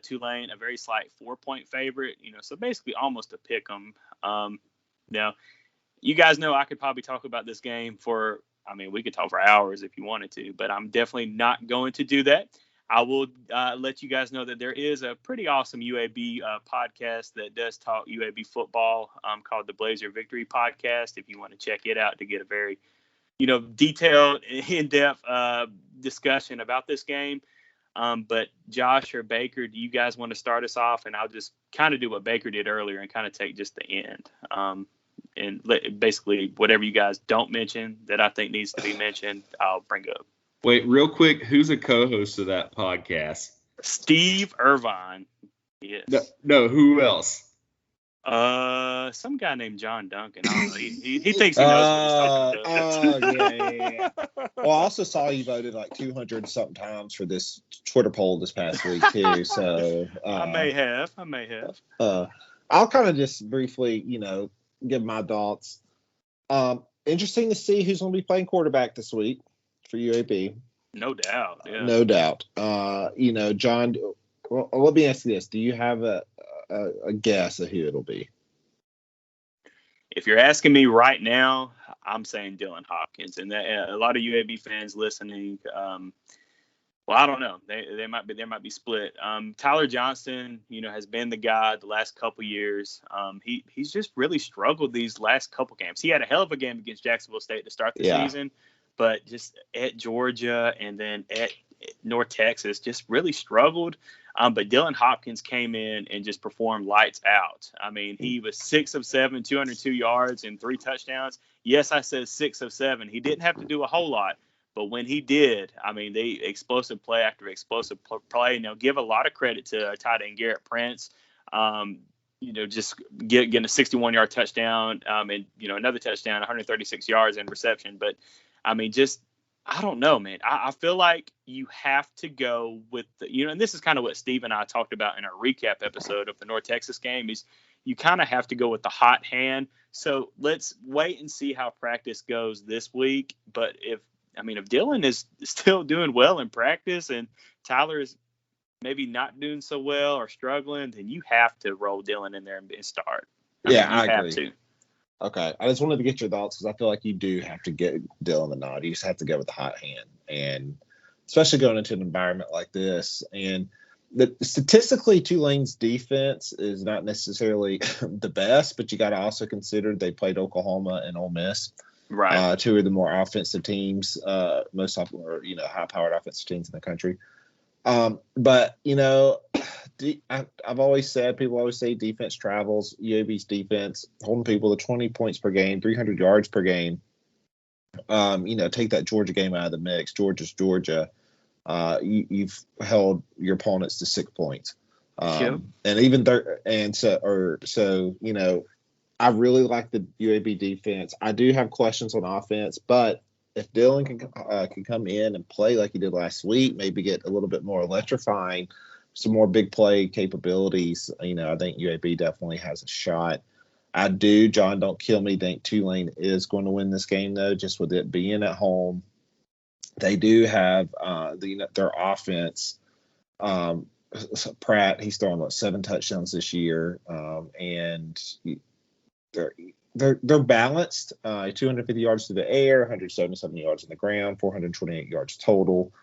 Tulane a very slight 4-point favorite, so basically almost a pick 'em. Now, you guys know I could probably talk about this game we could talk for hours if you wanted to, but I'm definitely not going to do that. I will let you guys know that there is a pretty awesome UAB podcast that does talk UAB football called the Blazer Victory Podcast. If you want to check it out to get a very, detailed, in-depth discussion about this game. But Josh or Baker, do you guys want to start us off? And I'll just kind of do what Baker did earlier and kind of take just the end. Basically, whatever you guys don't mention that I think needs to be mentioned, I'll bring up. Wait, real quick, who's a co-host of that podcast? Steve Irvine. Yes. No, who else? Some guy named John Duncan. I don't know. He thinks he knows what he's talking about. Yeah. Well, I also saw you voted like 200 something times for this Twitter poll this past week too. So I may have. I'll kind of just briefly, give my thoughts. Interesting to see who's going to be playing quarterback this week for UAB. No doubt. Yeah. No doubt. John. Well, let me ask you this: do you have a guess of who it'll be? If you're asking me right now, I'm saying Dylan Hopkins, and a lot of UAB fans listening. I don't know. They might be split. Tyler Johnston, has been the guy the last couple years. He's just really struggled these last couple games. He had a hell of a game against Jacksonville State to start the season, but just at Georgia and then at North Texas, just really struggled. But Dylan Hopkins came in and just performed lights out. I mean, he was 6 of 7, 202 yards and 3 touchdowns. Yes, I said 6 of 7. He didn't have to do a whole lot, but when he did, they explosive play after explosive play. Now, give a lot of credit to tight end Garrett Prince. Just getting a 61-yard touchdown and another touchdown, 136 yards in reception. But I don't know, man. I feel like you have to go with and this is kind of what Steve and I talked about in our recap episode of the North Texas game, is you kind of have to go with the hot hand. So let's wait and see how practice goes this week. But if Dylan is still doing well in practice and Tyler is maybe not doing so well or struggling, then you have to roll Dylan in there and start. I agree. Okay, I just wanted to get your thoughts because I feel like you do have to get Dylan the nod. You just have to go with the hot hand, and especially going into an environment like this. And statistically, Tulane's defense is not necessarily the best, but you got to also consider they played Oklahoma and Ole Miss, right? Two of the more offensive teams, most high-powered offensive teams in the country. But I've always said, people always say defense travels. UAB's defense holding people to 20 points per game, 300 yards per game. take that Georgia game out of the mix. Georgia's Georgia. You've held your opponents to 6 points. Sure. And even there, and so I really like the UAB defense. I do have questions on offense, but if Dylan can come in and play like he did last week, maybe get a little bit more electrifying, some more big play capabilities, I think UAB definitely has a shot. I do, John, don't kill me, think Tulane is going to win this game, though, just with it being at home. They do have their offense. Pratt, he's thrown 7 touchdowns this year, and they're balanced. 250 yards through the air, 177 yards on the ground, 428 yards total.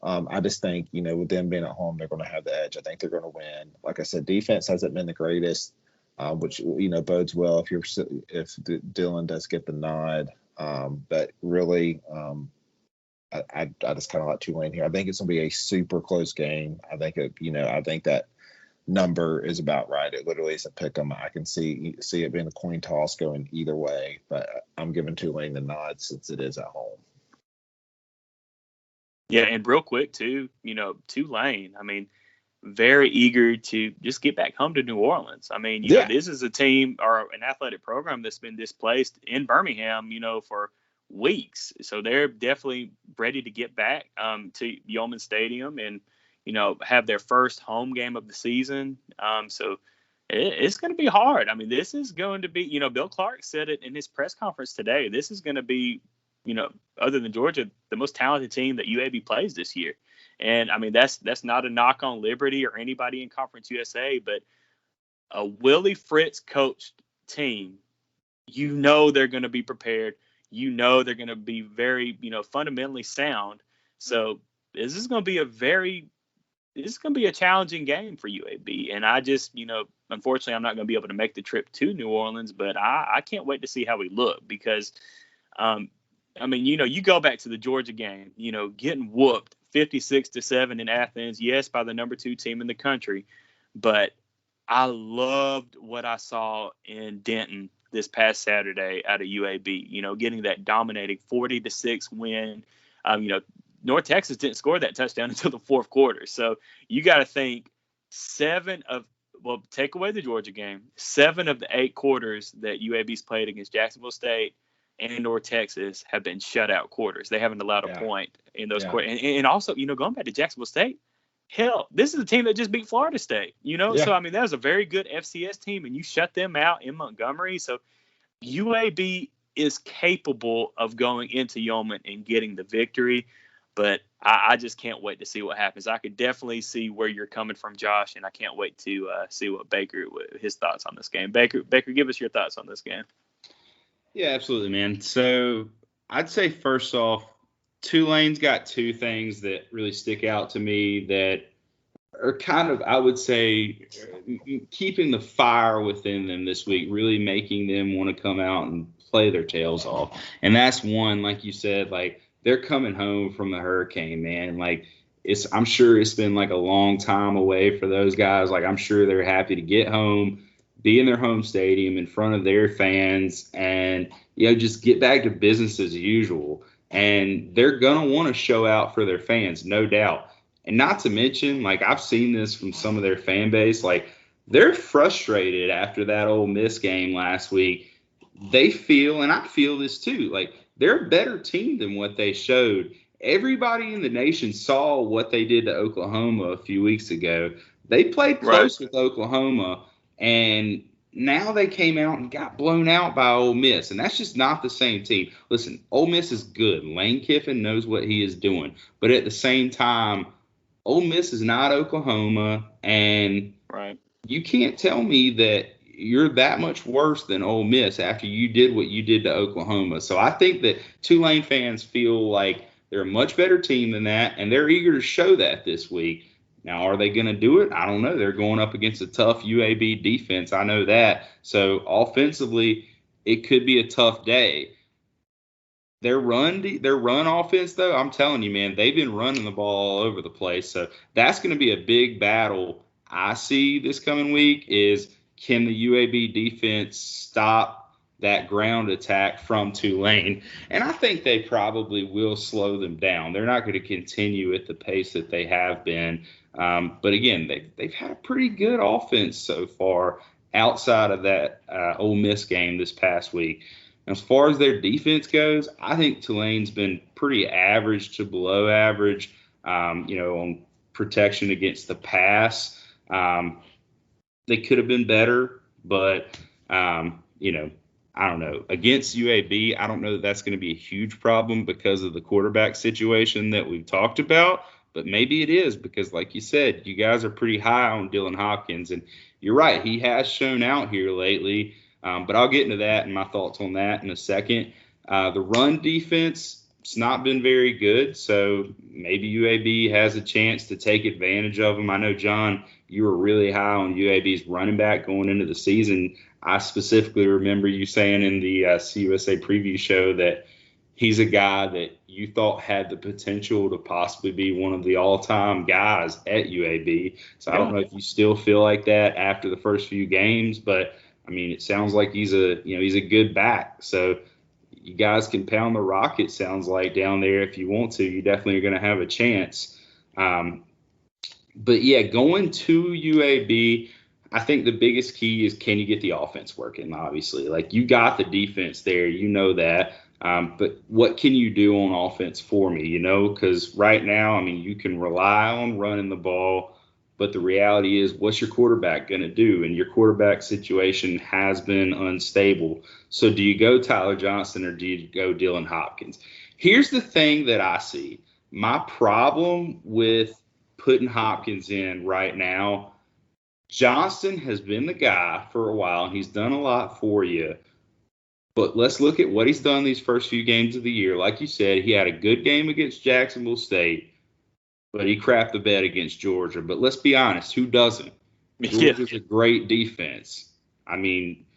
I just think with them being at home, they're going to have the edge. I think they're going to win. Like I said, defense hasn't been the greatest, which bodes well if Dylan does get the nod. But really, I just kind of like Tulane here. I think it's going to be a super close game. I think I think that number is about right. It literally is a pick 'em. I can see it being a coin toss going either way, but I'm giving Tulane the nod since it is at home. Yeah, and real quick too, Tulane. I mean, very eager to just get back home to New Orleans. I mean, this is a team or an athletic program that's been displaced in Birmingham, for weeks. So they're definitely ready to get back to Yeoman Stadium and, have their first home game of the season. So it's going to be hard. I mean, this is going to be, Bill Clark said it in his press conference today. This is going to be, other than Georgia, the most talented team that UAB plays this year. And I mean, that's not a knock on Liberty or anybody in Conference USA, but a Willie Fritz coached team, they're going to be prepared. They're going to be very, fundamentally sound. So this is going to be a challenging game for UAB. And I just, unfortunately, I'm not going to be able to make the trip to New Orleans, but I can't wait to see how we look because, you go back to the Georgia game, getting whooped 56-7 in Athens, yes, by the number 2 team in the country. But I loved what I saw in Denton this past Saturday out of UAB, getting that dominating 40-6 win. North Texas didn't score that touchdown until the fourth quarter. So you got to think take away the Georgia game, 7 of the 8 quarters that UAB's played against Jacksonville State and North Texas have been shutout quarters. They haven't allowed a point in those quarters. And also, going back to Jacksonville State, hell, this is a team that just beat Florida State, So, I mean, that was a very good FCS team, and you shut them out in Montgomery. So UAB is capable of going into Yeoman and getting the victory. But I just can't wait to see what happens. I could definitely see where you're coming from, Josh, and I can't wait to see what his thoughts on this game. Baker, give us your thoughts on this game. Yeah, absolutely, man. So I'd say first off, Tulane's got 2 things that really stick out to me that are kind of, I would say, keeping the fire within them this week, really making them want to come out and play their tails off. And that's one, like you said, like they're coming home from the hurricane, man. Like I'm sure it's been like a long time away for those guys. Like I'm sure they're happy to get home, be in their home stadium in front of their fans and, just get back to business as usual. And they're going to want to show out for their fans, no doubt. And not to mention, like I've seen this from some of their fan base, like they're frustrated after that Ole Miss game last week. They feel, and I feel this too, like they're a better team than what they showed. Everybody in the nation saw what they did to Oklahoma a few weeks ago. They played close with Oklahoma, and now they came out and got blown out by Ole Miss, and that's just not the same team. Listen, Ole Miss is good. Lane Kiffin knows what he is doing. But at the same time, Ole Miss is not Oklahoma, and you can't tell me that you're that much worse than Ole Miss after you did what you did to Oklahoma. So I think that Tulane fans feel like they're a much better team than that, and they're eager to show that this week. Now, are they going to do it? I don't know. They're going up against a tough UAB defense. I know that. So offensively, it could be a tough day. Their run offense, though, I'm telling you, man, they've been running the ball all over the place. So that's going to be a big battle I see this coming week is can the UAB defense stop that ground attack from Tulane. And I think they probably will slow them down. They're not going to continue at the pace that they have been. But again, they've had a pretty good offense so far outside of that Ole Miss game this past week. As far as their defense goes, I think Tulane's been pretty average to below average, on protection against the pass. They could have been better, but, I don't know. Against UAB, I don't know that that's going to be a huge problem because of the quarterback situation that we've talked about. But maybe it is because, like you said, you guys are pretty high on Dylan Hopkins. And you're right, he has shown out here lately. But I'll get into that and my thoughts on that in a second. The run defense, it's not been very good. So maybe UAB has a chance to take advantage of them. I know, John, you were really high on UAB's running back going into the season. I specifically remember you saying in the CUSA preview show that he's a guy that you thought had the potential to possibly be one of the all-time guys at UAB. So I don't know if you still feel like that after the first few games, but I mean, it sounds like he's a good back. So you guys can pound the rock, it sounds like, down there if you want to. You definitely are going to have a chance. But yeah, going to UAB, I think the biggest key is, can you get the offense working? Obviously, like, you got the defense there, you know that. But what can you do on offense for me? Because right now, I mean, you can rely on running the ball, but the reality is, what's your quarterback going to do? And your quarterback situation has been unstable. So do you go Tyler Johnston or do you go Dylan Hopkins? Here's the thing that I see. My problem with putting Hopkins in right now, Johnston has been the guy for a while, and he's done a lot for you. But let's look at what he's done these first few games of the year. Like you said, he had a good game against Jacksonville State, but he crapped the bed against Georgia. But let's be honest, who doesn't? Georgia's a great defense. I mean,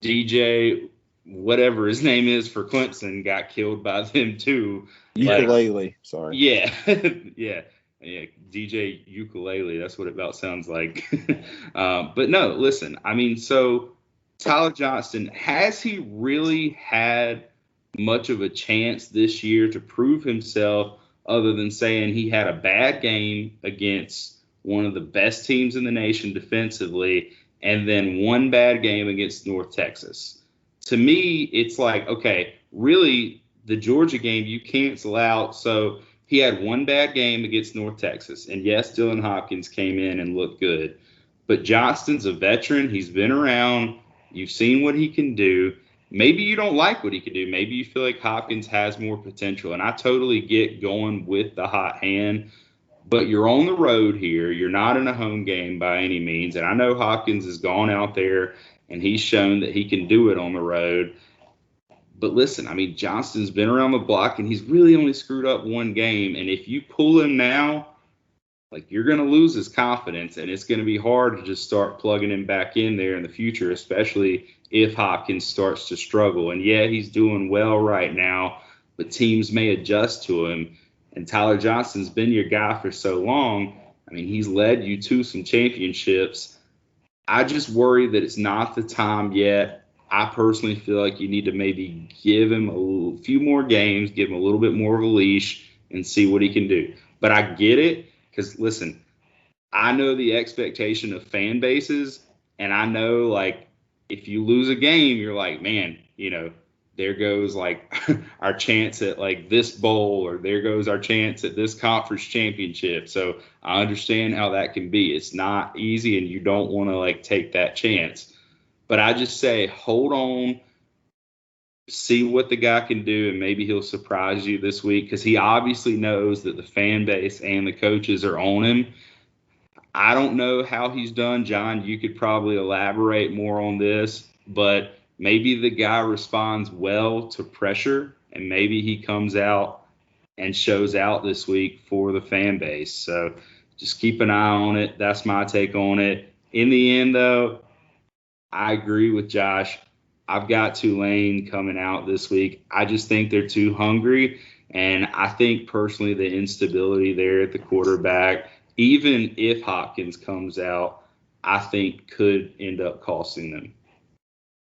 DJ, whatever his name is for Clemson, got killed by them too. Ukulele, sorry. Yeah, yeah, DJ Ukulele. That's what it about sounds like. But no, listen, I mean, so Tyler Johnston, has he really had much of a chance this year to prove himself, other than saying he had a bad game against one of the best teams in the nation defensively and then one bad game against North Texas? To me, it's like, okay, really, the Georgia game you cancel out. So he had one bad game against North Texas. And yes, Dylan Hopkins came in and looked good. But Johnston's a veteran. He's been around. You've seen what he can do. Maybe you don't like what he can do. Maybe you feel like Hopkins has more potential. And I totally get going with the hot hand. But you're on the road here. You're not in a home game by any means. And I know Hopkins has gone out there and he's shown that he can do it on the road. But listen, I mean, Johnston's been around the block and he's really only screwed up one game. And if you pull him now, like, you're going to lose his confidence, and it's going to be hard to just start plugging him back in there in the future, especially if Hopkins starts to struggle. And yeah, he's doing well right now, but teams may adjust to him. And Tyler Johnston's been your guy for so long. I mean, he's led you to some championships. I just worry that it's not the time yet. I personally feel like you need to maybe give him a few more games, give him a little bit more of a leash, and see what he can do. But I get it. Because, listen, I know the expectation of fan bases, and I know, like, if you lose a game, you're like, man, there goes, like, our chance at, like, this bowl, or there goes our chance at this conference championship. So I understand how that can be. It's not easy, and you don't want to, like, take that chance. But I just say, hold on, see what the guy can do, and maybe he'll surprise you this week, because he obviously knows that the fan base and the coaches are on him. I don't know how he's done. John, you could probably elaborate more on this, but maybe the guy responds well to pressure, and maybe he comes out and shows out this week for the fan base. So just keep an eye on it. That's my take on it. In the end, though, I agree with Josh. I've got Tulane coming out this week. I just think they're too hungry, and I think personally the instability there at the quarterback, even if Hopkins comes out, I think could end up costing them.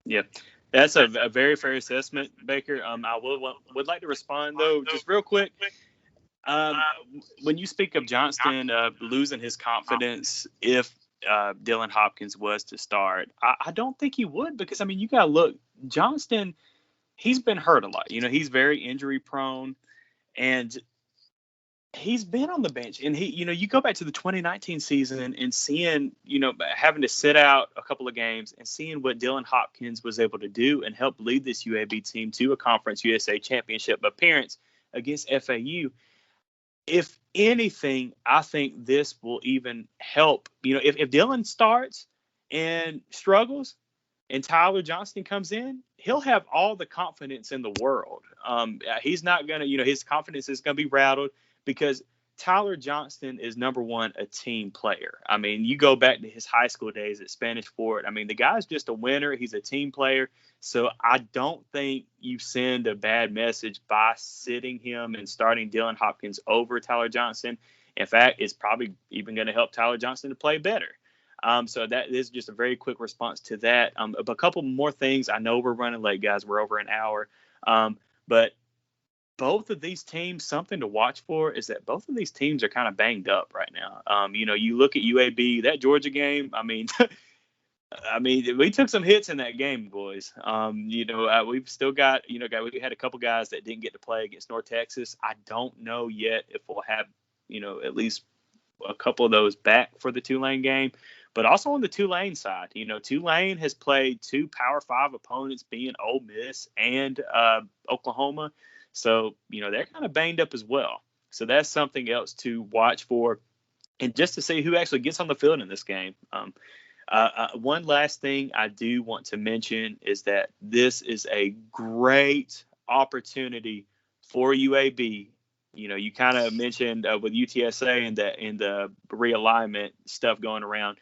Yep. That's a very fair assessment, Baker. I would like to respond though, just real quick. When you speak of Johnston losing his confidence, if Dylan Hopkins was to start, I don't think he would, because I mean, you got to look, Johnston, he's been hurt a lot. He's very injury prone, and he's been on the bench. And you go back to the 2019 season and seeing, having to sit out a couple of games and seeing what Dylan Hopkins was able to do and help lead this UAB team to a Conference USA championship appearance against FAU. If anything, I think this will even help. If Dylan starts and struggles and Tyler Johnston comes in, he'll have all the confidence in the world. He's not going to, his confidence is going to be rattled, because Tyler Johnston is, number one, a team player. I mean, you go back to his high school days at Spanish Fort. I mean, the guy's just a winner. He's a team player. So I don't think you send a bad message by sitting him and starting Dylan Hopkins over Tyler Johnston. In fact, it's probably even going to help Tyler Johnston to play better. So that is just a very quick response to that. A couple more things. I know we're running late, guys. We're over an hour. But both of these teams, something to watch for is that both of these teams are kind of banged up right now. You look at UAB, that Georgia game. I mean, we took some hits in that game, boys. We've still got, we had a couple guys that didn't get to play against North Texas. I don't know yet if we'll have, at least a couple of those back for the Tulane game. But also on the Tulane side, Tulane has played two Power 5 opponents, being Ole Miss and Oklahoma. So, they're kind of banged up as well. So that's something else to watch for, and just to see who actually gets on the field in this game. One last thing I do want to mention is that this is a great opportunity for UAB. You kind of mentioned with UTSA and the realignment stuff going around.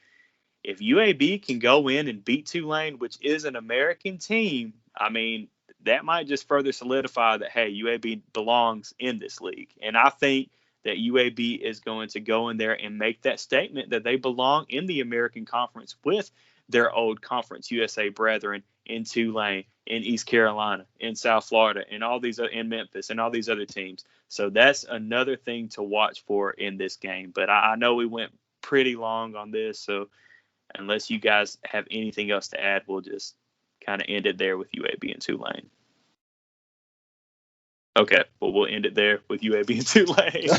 If UAB can go in and beat Tulane, which is an American team, I mean, that might just further solidify that, hey, UAB belongs in this league. And I think that UAB is going to go in there and make that statement that they belong in the American Conference with their old Conference USA brethren in Tulane, in East Carolina, in South Florida, and all these in Memphis, and all these other teams. So that's another thing to watch for in this game. But I know we went pretty long on this, so unless you guys have anything else to add, we'll just kind of end it there with UAB and Tulane. Okay, well, we'll end it there with UAB and Tulane.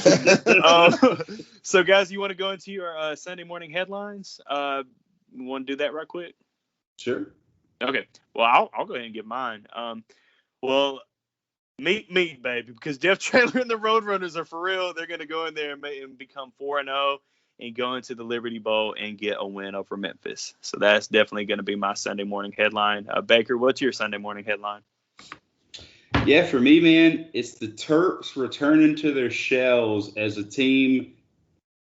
So, guys, you want to go into your Sunday morning headlines? You want to do that right quick? Sure. Okay. Well, I'll go ahead and give mine. Meet, baby, because Jeff Traylor and the Roadrunners are for real. They're going to go in there and become 4-0 and go into the Liberty Bowl and get a win over Memphis. So that's definitely going to be my Sunday morning headline. Baker, what's your Sunday morning headline? Yeah, for me, man, it's the Terps returning to their shells as a team.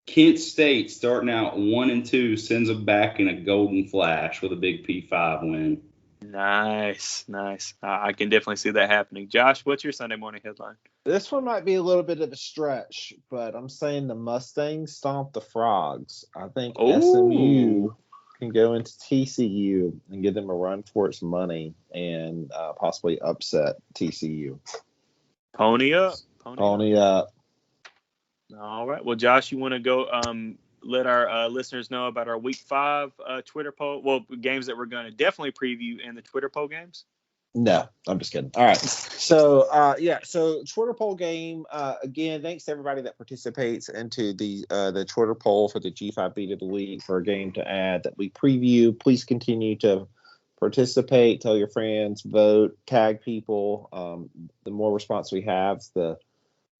Kent State, starting out 1-2, sends them back in a golden flash with a big P5 win. Nice. I can definitely see that happening. Josh, what's your Sunday morning headline? This one might be a little bit of a stretch, but I'm saying the Mustangs stomp the Frogs. I think SMU can go into TCU and give them a run for its money and possibly upset TCU. Pony up. Pony up. All right. Well, Josh, you want to go let our listeners know about our Week 5 Twitter poll? Well, games that we're going to definitely preview in the Twitter poll games. No, I'm just kidding. All right. So, so Twitter poll game. Again, thanks to everybody that participates into the Twitter poll for the G5 Beat of the Week for a game to add that we preview. Please continue to participate. Tell your friends, vote, tag people. The more response we have, the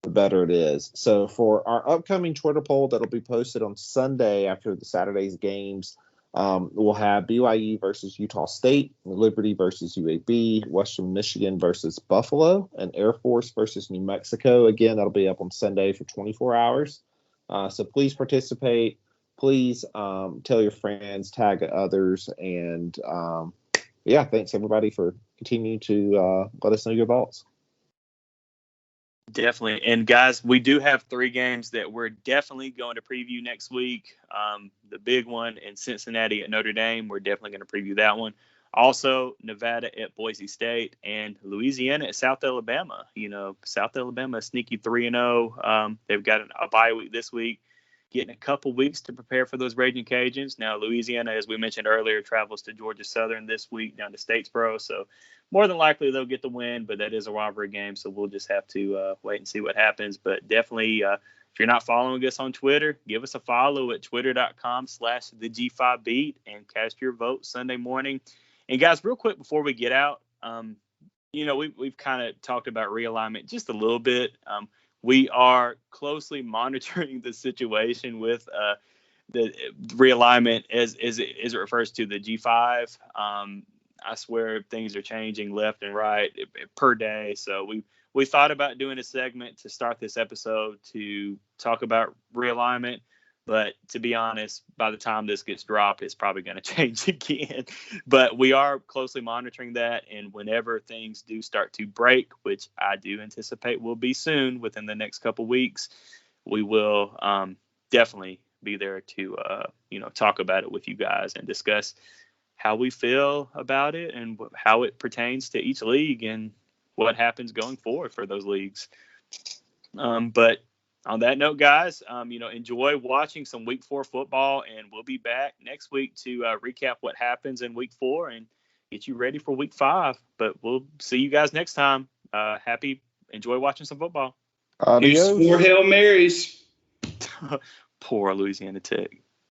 better it is. So for our upcoming Twitter poll that'll be posted on Sunday after the Saturday's games, we'll have BYU versus Utah State, Liberty versus UAB, Western Michigan versus Buffalo, and Air Force versus New Mexico. Again, that'll be up on Sunday for 24 hours. So please participate. Please tell your friends, tag others, and thanks everybody for continuing to let us know your thoughts. Definitely. And guys, we do have 3 games that we're definitely going to preview next week. The big one in Cincinnati at Notre Dame, we're definitely going to preview that one. Also, Nevada at Boise State and Louisiana at South Alabama. South Alabama is sneaky 3-0. They've got a bye week this week, getting a couple weeks to prepare for those Raging Cajuns. Now, Louisiana, as we mentioned earlier, travels to Georgia Southern this week down to Statesboro. So more than likely they'll get the win, but that is a rivalry game. So we'll just have to wait and see what happens. But definitely, if you're not following us on Twitter, give us a follow at twitter.com/theg5beat and cast your vote Sunday morning. And guys, real quick before we get out, we've kind of talked about realignment just a little bit. We are closely monitoring the situation with the realignment as it refers to the G5. I swear things are changing left and right per day. So we thought about doing a segment to start this episode to talk about realignment. But to be honest, by the time this gets dropped, it's probably going to change again. But we are closely monitoring that. And whenever things do start to break, which I do anticipate will be soon within the next couple weeks, we will definitely be there to, talk about it with you guys and discuss how we feel about it and how it pertains to each league and what happens going forward for those leagues. But on that note, guys, enjoy watching some Week 4 football, and we'll be back next week to recap what happens in Week 4 and get you ready for Week 5. But we'll see you guys next time. Enjoy watching some football. Adios. More Hail Marys. Poor Louisiana Tech.